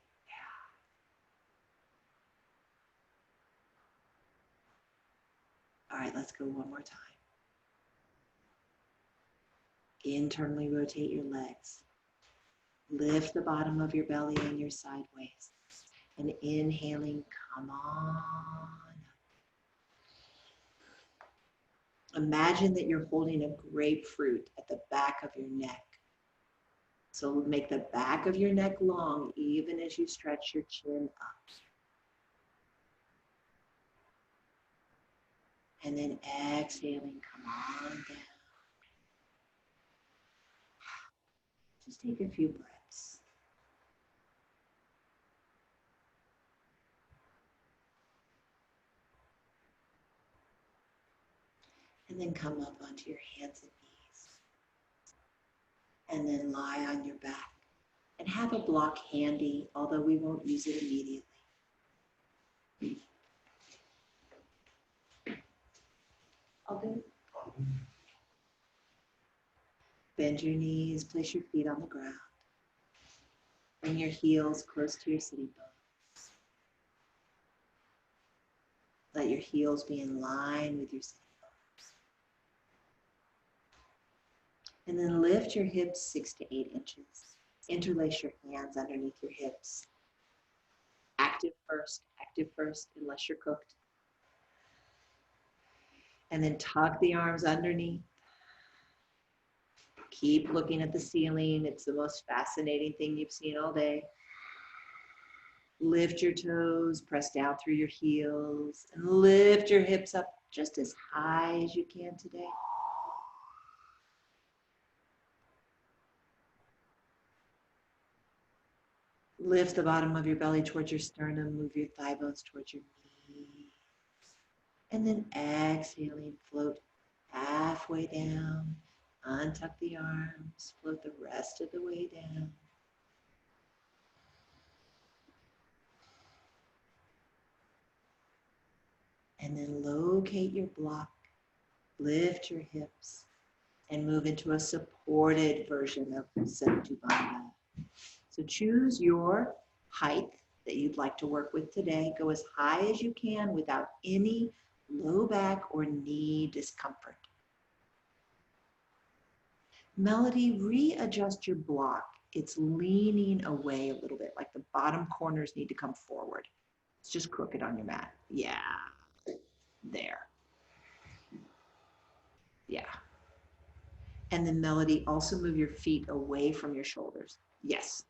All right, let's go one more time. Internally rotate your legs. Lift the bottom of your belly and your sideways. And inhaling, come on. Imagine that you're holding a grapefruit at the back of your neck. So make the back of your neck long, even as you stretch your chin up. And then exhaling, come on down. Just take a few breaths. And then come up onto your hands and knees. And then lie on your back. And have a block handy, although we won't use it immediately. All good? Bend your knees, place your feet on the ground. Bring your heels close to your sitting bones. Let your heels be in line with your sitting bones. And then lift your hips 6 to 8 inches. Interlace your hands underneath your hips. Active first, unless you're cooked. And then tuck the arms underneath. Keep looking at the ceiling. It's the most fascinating thing you've seen all day. Lift your toes, press down through your heels, and lift your hips up just as high as you can today. Lift the bottom of your belly towards your sternum, move your thigh bones towards your knees. And then exhaling, float halfway down, untuck the arms, float the rest of the way down. And then locate your block, lift your hips, and move into a supported version of Setu Bandha. So choose your height that you'd like to work with today. Go as high as you can without any low back or knee discomfort. Melody, readjust your block. It's leaning away a little bit, like the bottom corners need to come forward. It's just crooked on your mat. Yeah, there. Yeah. And then Melody, also move your feet away from your shoulders. Yes.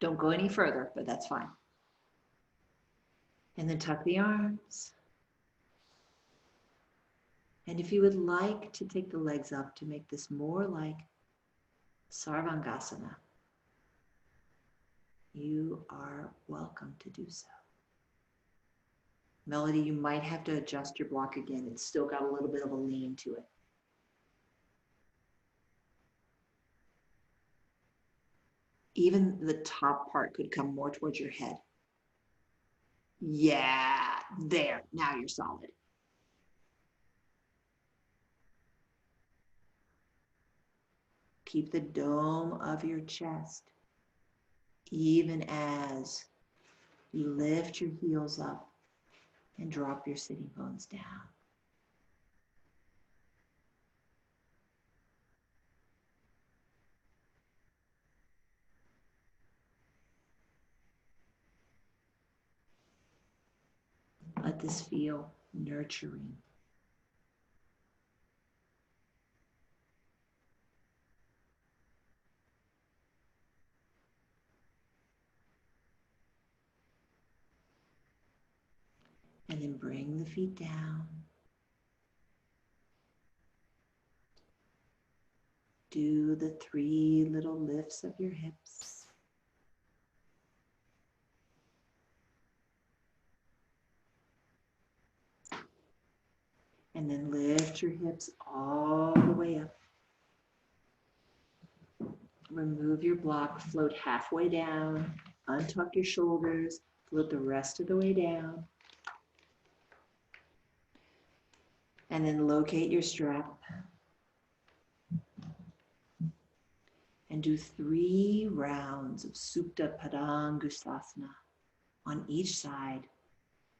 Don't go any further, but that's fine. And then tuck the arms. And if you would like to take the legs up to make this more like Sarvangasana, you are welcome to do so. Melody, you might have to adjust your block again. It's still got a little bit of a lean to it. Even the top part could come more towards your head. Yeah, There, now you're solid. Keep the dome of your chest even as you lift your heels up and drop your sitting bones down. Let this feel nurturing. And then bring the feet down. Do the 3 little lifts of your hips. And then lift your hips all the way up. Remove your block, float halfway down, untuck your shoulders, float the rest of the way down. And then locate your strap. And do 3 rounds of Supta Padangusthasana on each side,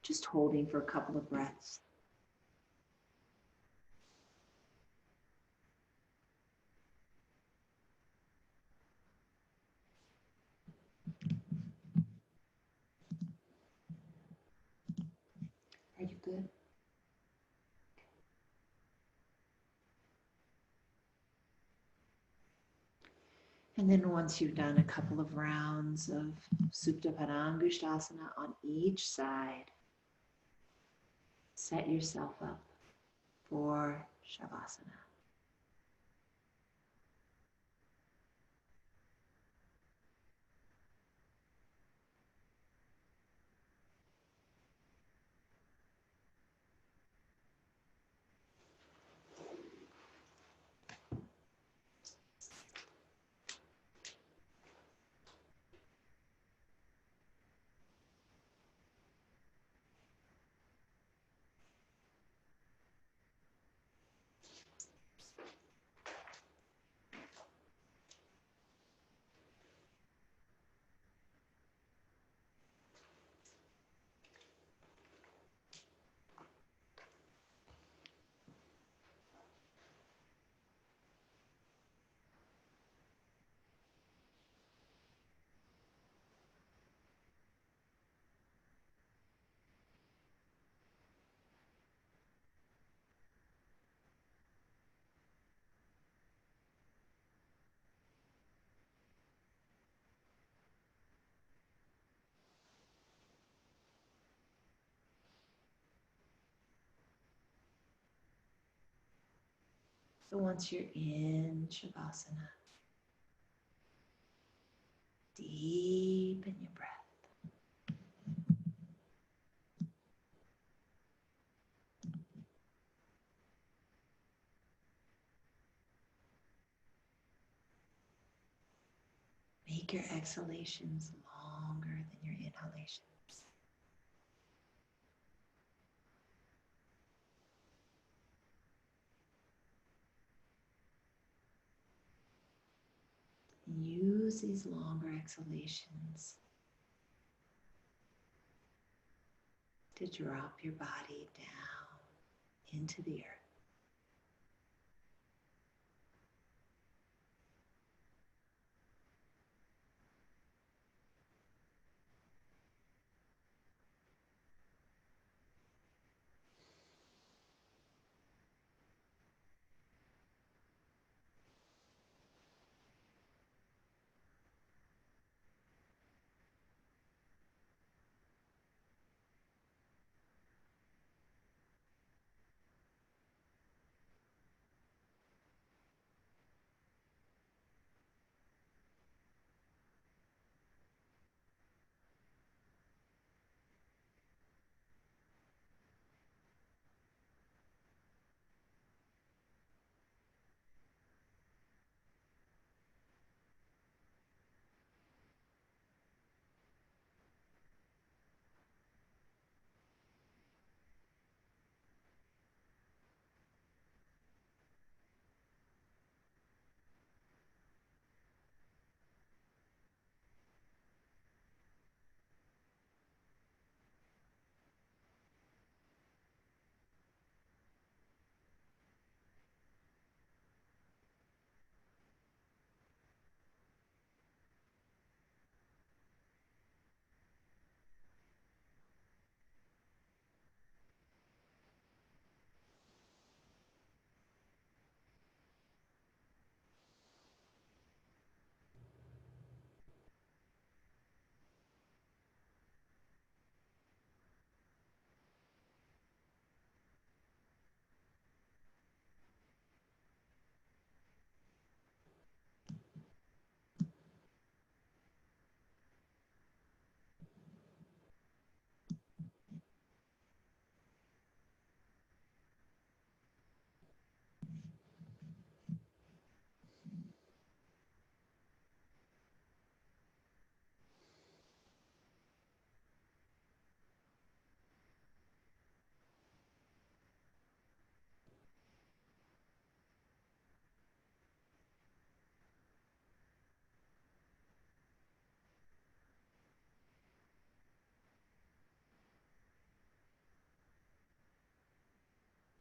just holding for a couple of breaths. Are you good? And then once you've done a couple of rounds of Supta Padangusthasana on each side, set yourself up for Shavasana. So once you're in Shavasana, deepen your breath. Make your exhalations longer than your inhalations. Use these longer exhalations to drop your body down into the earth.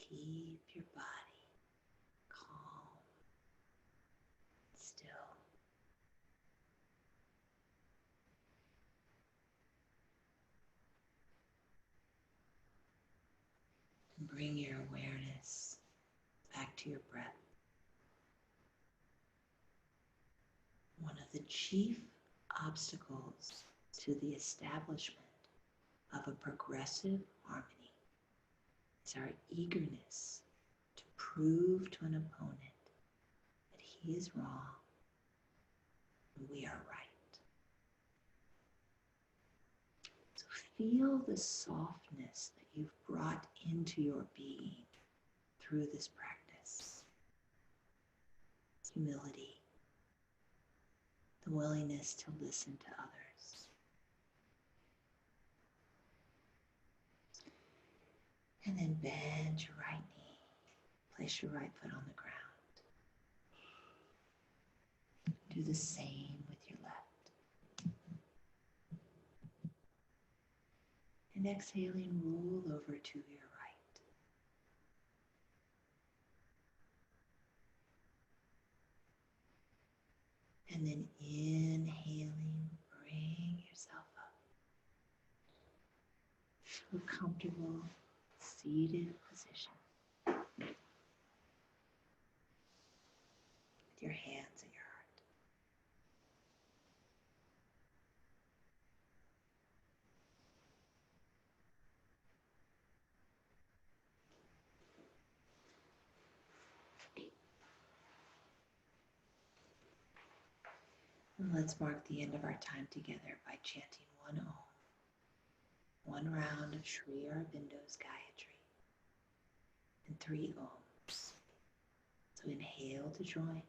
keep your body calm, still. And bring your awareness back to your breath. One of the chief obstacles to the establishment of a progressive harmony is our eagerness to prove to an opponent that he is wrong and we are right. So feel the softness that you've brought into your being through this practice. Humility, the willingness to listen to others. And then bend your right knee. Place your right foot on the ground. Do the same with your left. And exhaling, roll over to your right. And then inhaling, bring yourself up to a comfortable seated position. With your hands at your heart. And let's mark the end of our time together by chanting one Om, one round of Sri Aurobindo's Gayatri, and 3 Oms. So inhale to join.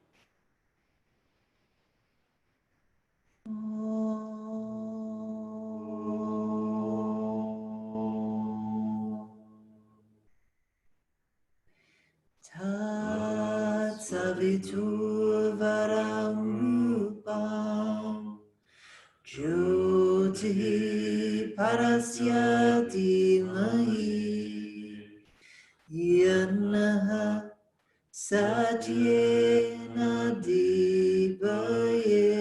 Tat Saviturvaram Rupam Jyoti Parasya Dhimahi Yannaha Satyena Dibhayet.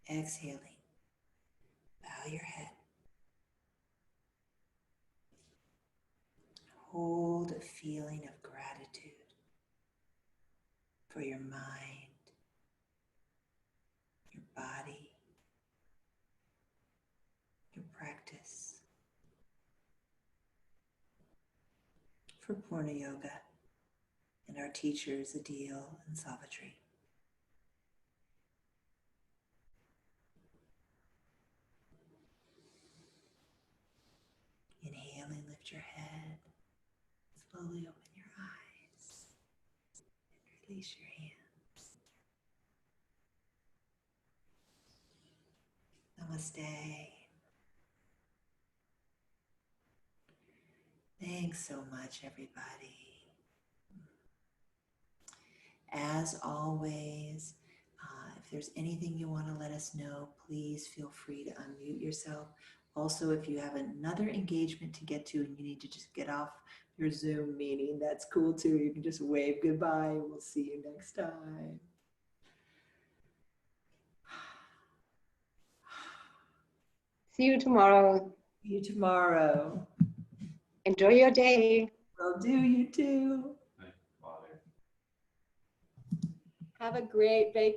Exhaling, bow your head. Hold a feeling of gratitude for your mind, your body, your practice, for Purna Yoga and our teachers Adil and Savitri. Inhaling, lift your head. Slowly open your eyes and release your hands. Namaste. Thanks so much, everybody. As always, if there's anything you want to let us know, please feel free to unmute yourself. Also, if you have another engagement to get to and you need to just get off your Zoom meeting, that's cool too. You can just wave goodbye. We'll see you next time. See you tomorrow. See you tomorrow. Enjoy your day. Will do, you too. Father. Have a great vacation.